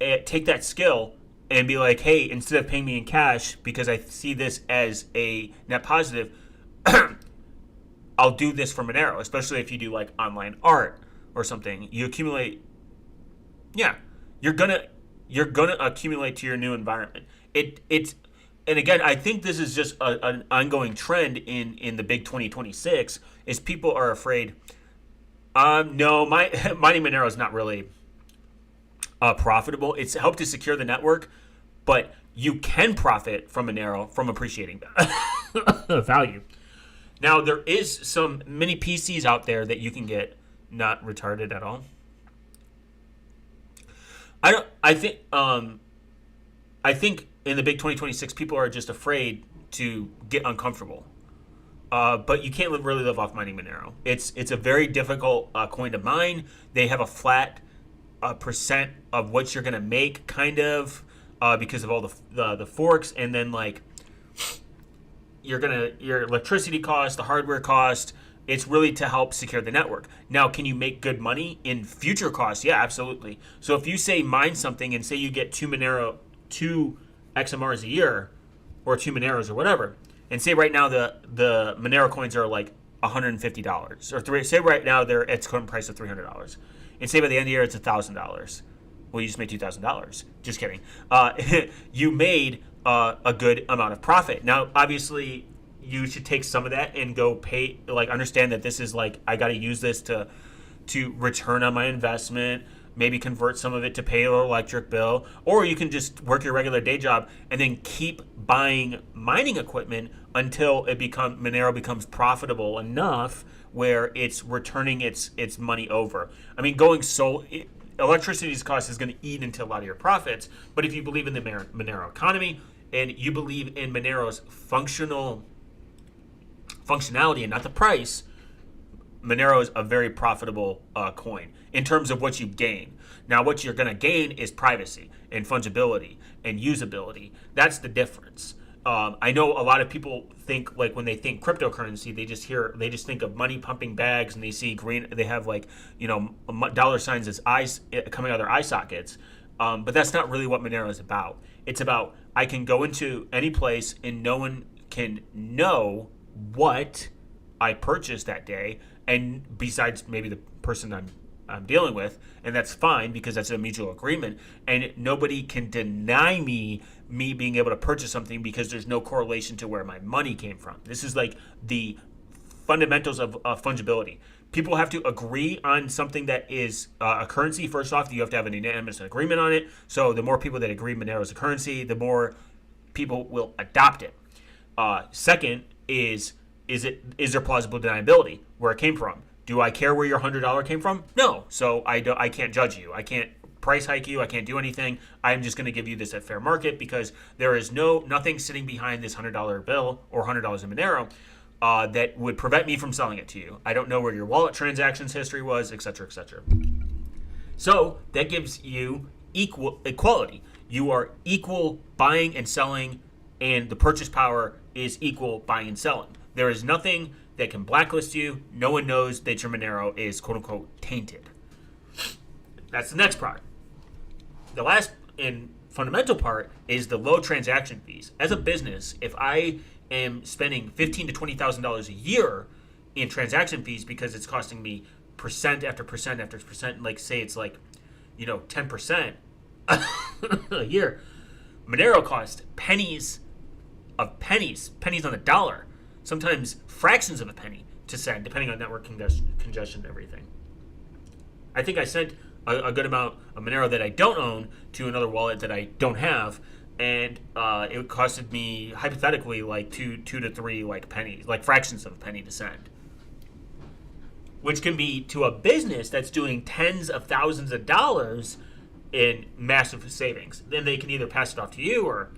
take that skill and be like, hey, instead of paying me in cash, because I see this as a net positive, I'll do this for Monero, especially if you do like online art or something. You accumulate, you're gonna accumulate to your new environment. And again, I think this is just an ongoing trend in the big 2026 is people are afraid. No, mining Monero is not really profitable. It's helped to secure the network, but you can profit from Monero from appreciating value. Now, there is some mini PCs out there that you can get, not retarded at all. I think in the big 2026, people are just afraid to get uncomfortable. But you can't really live off mining Monero. It's a very difficult coin to mine. They have a flat percent of what you're gonna make, kind of, because of all the forks, and then like your electricity cost, the hardware cost. It's really to help secure the network. Now, can you make good money in future costs? Yeah, absolutely. So if you say mine something and say you get two XMRs a year, or 2 Moneros or whatever, and say right now the Monero coins are like $150, or say right now they're at its current price of $300, and say by the end of the year it's $1,000. Well, you just made $2,000. Just kidding. You made a good amount of profit. Now, obviously, you should take some of that and go pay. Like, understand that this is like, I got to use this to return on my investment. Maybe convert some of it to pay your electric bill, or you can just work your regular day job and then keep buying mining equipment until Monero becomes profitable enough where it's returning its money over. I mean, electricity's cost is going to eat into a lot of your profits, but if you believe in the Monero economy and you believe in Monero's functionality and not the price, Monero is a very profitable coin in terms of what you gain. Now, what you're going to gain is privacy and fungibility and usability. That's the difference. I know a lot of people think, like, when they think cryptocurrency, they just think of money pumping bags, and they see green. They have, like, dollar signs as eyes coming out of their eye sockets. But that's not really what Monero is about. It's about, I can go into any place and no one can know what I purchased that day, and besides maybe the person I'm dealing with, and that's fine because that's a mutual agreement, and nobody can deny me being able to purchase something because there's no correlation to where my money came from. This is like the fundamentals of fungibility. People have to agree on something that is a currency. First off, you have to have an unanimous agreement on it. So the more people that agree Monero is a currency, the more people will adopt it. Second is there plausible deniability where it came from? Do I care where your $100 came from? No. So I can't judge you. I can't price hike you. I can't do anything. I'm just going to give you this at fair market because there is nothing sitting behind this $100 bill or $100 in Monero that would prevent me from selling it to you. I don't know where your wallet transactions history was, etc., etc. So that gives you equality. You are equal buying and selling, and the purchase power is equal buying and selling. There is nothing that can blacklist you. No one knows that your Monero is quote-unquote tainted. That's the next part. The last and fundamental part is the low transaction fees. As a business, if I am spending $15,000 to $20,000 a year in transaction fees because it's costing me percent after percent after percent, like say it's like 10% a year, Monero costs pennies on the dollar, sometimes fractions of a penny to send, depending on network congestion and everything. I think I sent a good amount of Monero that I don't own to another wallet that I don't have, and it costed me hypothetically like two to three like pennies, like fractions of a penny to send, which can be to a business that's doing tens of thousands of dollars in massive savings. Then they can either pass it off to you, or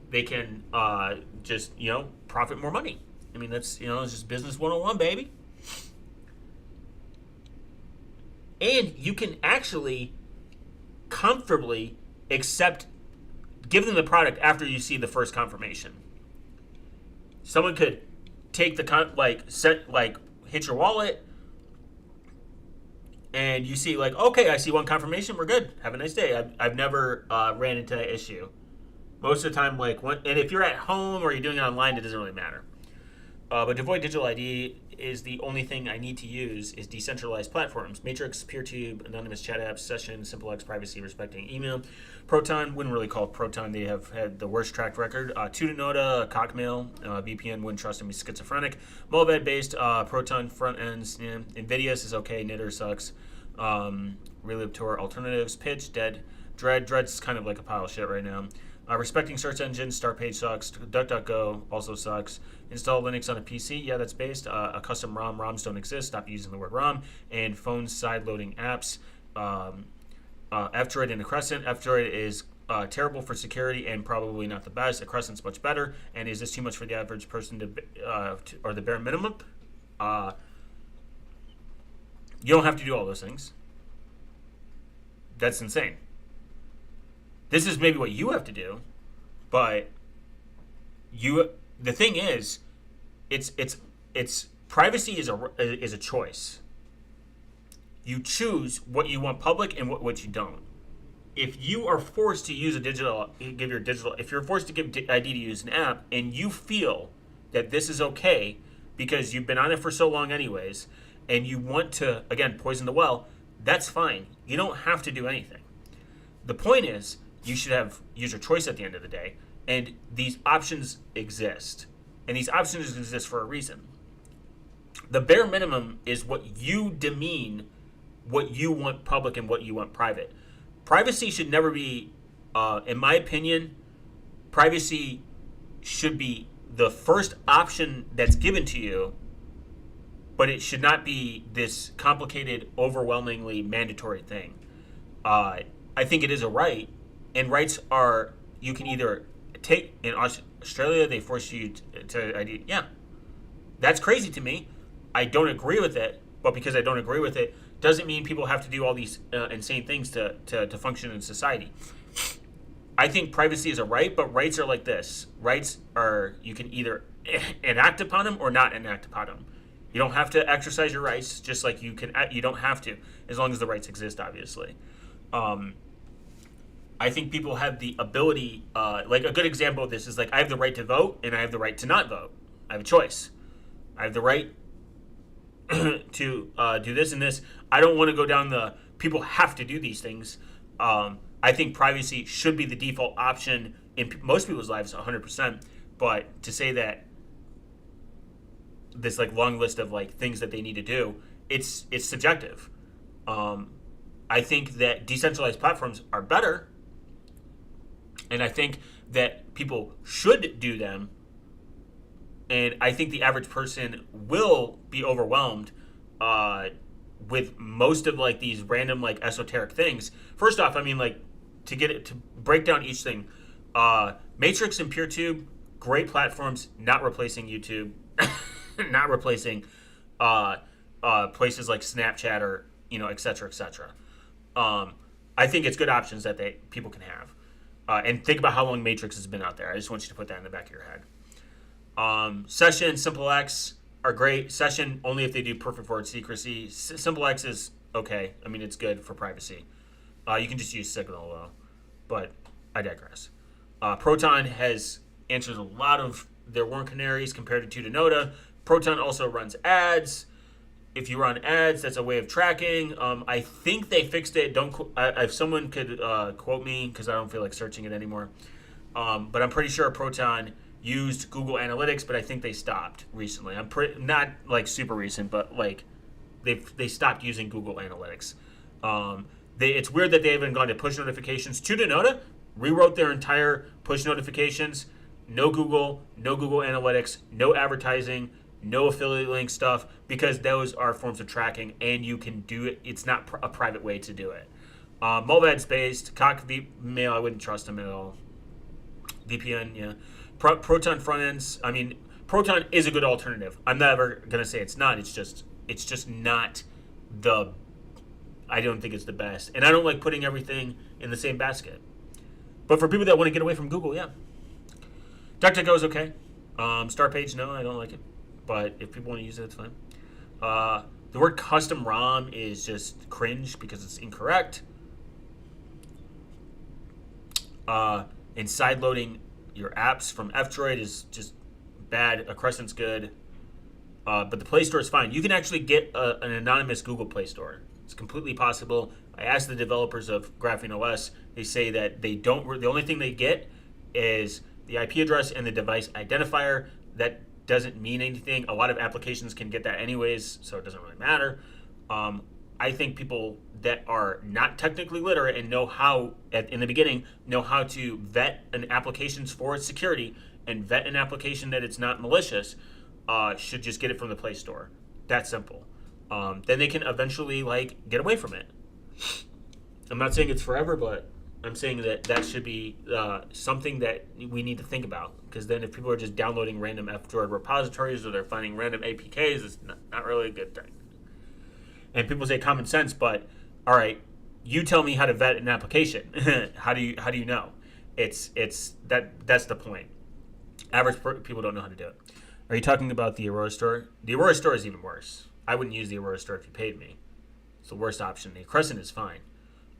they can just profit more money. I mean, that's it's just business 101, baby. And you can actually comfortably give them the product after you see the first confirmation. Someone could take hit your wallet, and you see okay, I see one confirmation, we're good. Have a nice day. I've never ran into that issue. Most of the time, and if you're at home or you're doing it online, it doesn't really matter. But to avoid digital ID is the only thing I need to use is decentralized platforms. Matrix, PeerTube, anonymous chat apps, Session, SimpleX, privacy respecting email. Proton, wouldn't really call it Proton. They have had the worst track record. Tutanota, Cockmail, VPN, wouldn't trust them, he's schizophrenic. Molvad based Proton front ends. Yeah. Nvidia's is okay. Knitter sucks. Reliptor alternatives. Pitch, dead. Dread's kind of like a pile of shit right now. Respecting search engines, Startpage sucks. DuckDuckGo also sucks. Install Linux on a PC, yeah, that's based. A custom ROM, ROMs don't exist, stop using the word ROM. And phone side-loading apps. F-Droid and Crescent. F-Droid is terrible for security and probably not the best. Crescent's much better. And is this too much for the average person or the bare minimum? You don't have to do all those things. That's insane. This is maybe what you have to do, but the thing is, it's privacy is a choice. You choose what you want public and what you don't. If you are forced to use if you're forced to give ID to use an app, and you feel that this is okay because you've been on it for so long anyways, and you want to again poison the well, that's fine. You don't have to do anything. The point is, you should have user choice at the end of the day, and these options exist. And these options exist for a reason. The bare minimum is what you demean, what you want public and what you want private. Privacy should never be, in my opinion, privacy should be the first option that's given to you, but it should not be this complicated, overwhelmingly mandatory thing. I think it is a right. And rights are, you can either take, in Australia, they force you to ID. Yeah, that's crazy to me. I don't agree with it, but because I don't agree with it, doesn't mean people have to do all these insane things to function in society. I think privacy is a right, but rights are like this. Rights are, you can either enact upon them or not enact upon them. You don't have to exercise your rights, just like you don't have to, as long as the rights exist, obviously. I think people have the ability, like a good example of this is like I have the right to vote and I have the right to not vote. I have a choice. I have the right to do this and this. I don't want to go down the people have to do these things. I think privacy should be the default option in most people's lives, 100%. But to say that this like long list of like things that they need to do, it's subjective. I think that decentralized platforms are better, and I think that people should do them. And I think the average person will be overwhelmed with most of like these random like esoteric things. First off, I mean like to break down each thing, Matrix and PeerTube, great platforms, not replacing YouTube, not replacing places like Snapchat or et cetera, et cetera. I think it's good options that people can have. And think about how long Matrix has been out there. I just want you to put that in the back of your head. Session, SimpleX are great. Session only if they do perfect word secrecy. SimpleX is okay. I mean, it's good for privacy. You can just use Signal though, but I digress. Proton answers a lot of their warm canaries compared to Tutanota. Proton also runs ads. If you run ads, that's a way of tracking. I think they fixed it. If someone could quote me, because I don't feel like searching it anymore. But I'm pretty sure Proton used Google Analytics, but I think they stopped recently. Not like super recent, but like they stopped using Google Analytics. It's weird that they haven't gone to push notifications. Tutanota rewrote their entire push notifications. No Google Analytics, no advertising, no affiliate link stuff, because those are forms of tracking and you can do it. It's not a private way to do it. Mulvad's based. Mail, I wouldn't trust them at all. VPN, yeah. Proton front ends. I mean, Proton is a good alternative. I'm never gonna say it's not. It's just not the. I don't think it's the best, and I don't like putting everything in the same basket. But for people that want to get away from Google, yeah. DuckDuckGo is okay. Startpage, no, I don't like it. But if people want to use it, it's fine. The word custom ROM is just cringe because it's incorrect. And sideloading your apps from F-Droid is just bad. A Crescent's good. But the Play Store is fine. You can actually get an anonymous Google Play Store. It's completely possible. I asked the developers of Graphene OS. They say that they don't. The only thing they get is the IP address and the device identifier. That doesn't mean anything. A lot of applications can get that anyways, so it doesn't really matter. I think people that are not technically literate and know how, in the beginning, know how to vet an application's for its security and vet an application that it's not malicious, should just get it from the Play Store. That simple. Then they can eventually get away from it. I'm not saying it's forever, but I'm saying that should be something that we need to think about, because then if people are just downloading random F-Droid repositories or they're finding random APKs, it's not really a good thing. And people say common sense, but all right, you tell me how to vet an application. How do you know? That's the point. Average people don't know how to do it. Are you talking about the Aurora Store? The Aurora Store is even worse. I wouldn't use the Aurora Store if you paid me. It's the worst option. The Crescent is fine.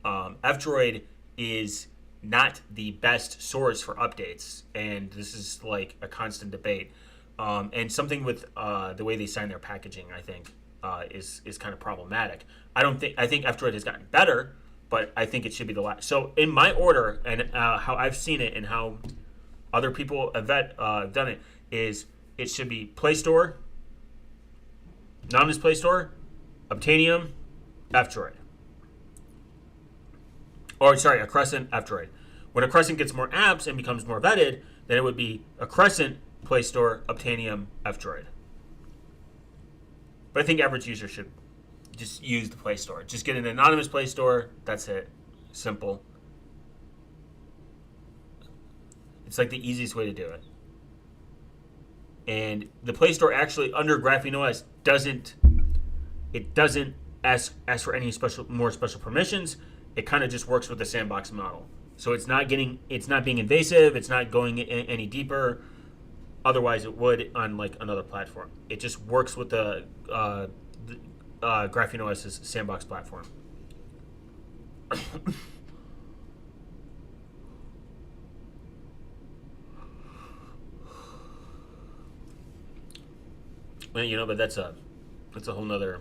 F-Droid is not the best source for updates, and this is like a constant debate. And something with the way they sign their packaging, I think, is kind of problematic. I think F-Droid has gotten better, but I think it should be the last. So in my order, and how I've seen it and how other people have done it, is it should be Play Store, anonymous Play Store, Obtainium, F-Droid. Or sorry, a Crescent, F-Droid. When a Crescent gets more apps and becomes more vetted, then it would be a Crescent, Play Store, Obtainium, F-Droid. But I think average users should just use the Play Store. Just get an anonymous Play Store. That's it. Simple. It's like the easiest way to do it. And the Play Store actually, under Graphene OS, doesn't It doesn't ask for any more special permissions. It kind of just works with the sandbox model. So it's not being invasive. It's not going any deeper. Otherwise, it would on like another platform. It just works with the Graphene OS's sandbox platform. Well, but that's a whole nother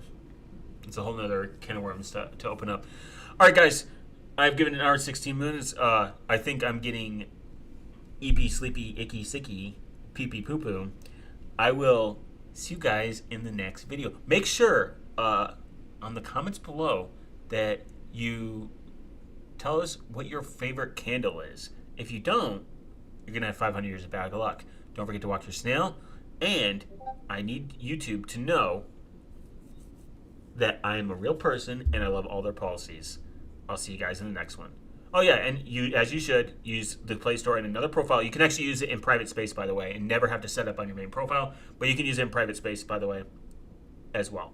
can of worms to open up. All right, guys, I've given an hour and 16 minutes. I think I'm getting eepy, sleepy, icky, sicky, pee pee poo poo. I will see you guys in the next video. Make sure on the comments below that you tell us what your favorite candle is. If you don't, you're gonna have 500 years of bad luck. Don't forget to walk your snail, and I need YouTube to know that I am a real person and I love all their policies. I'll see you guys in the next one. Oh yeah, and you, as you should, use the Play Store and another profile. You can actually use it in private space, by the way, and never have to set up on your main profile. But you can use it in private space, by the way, as well.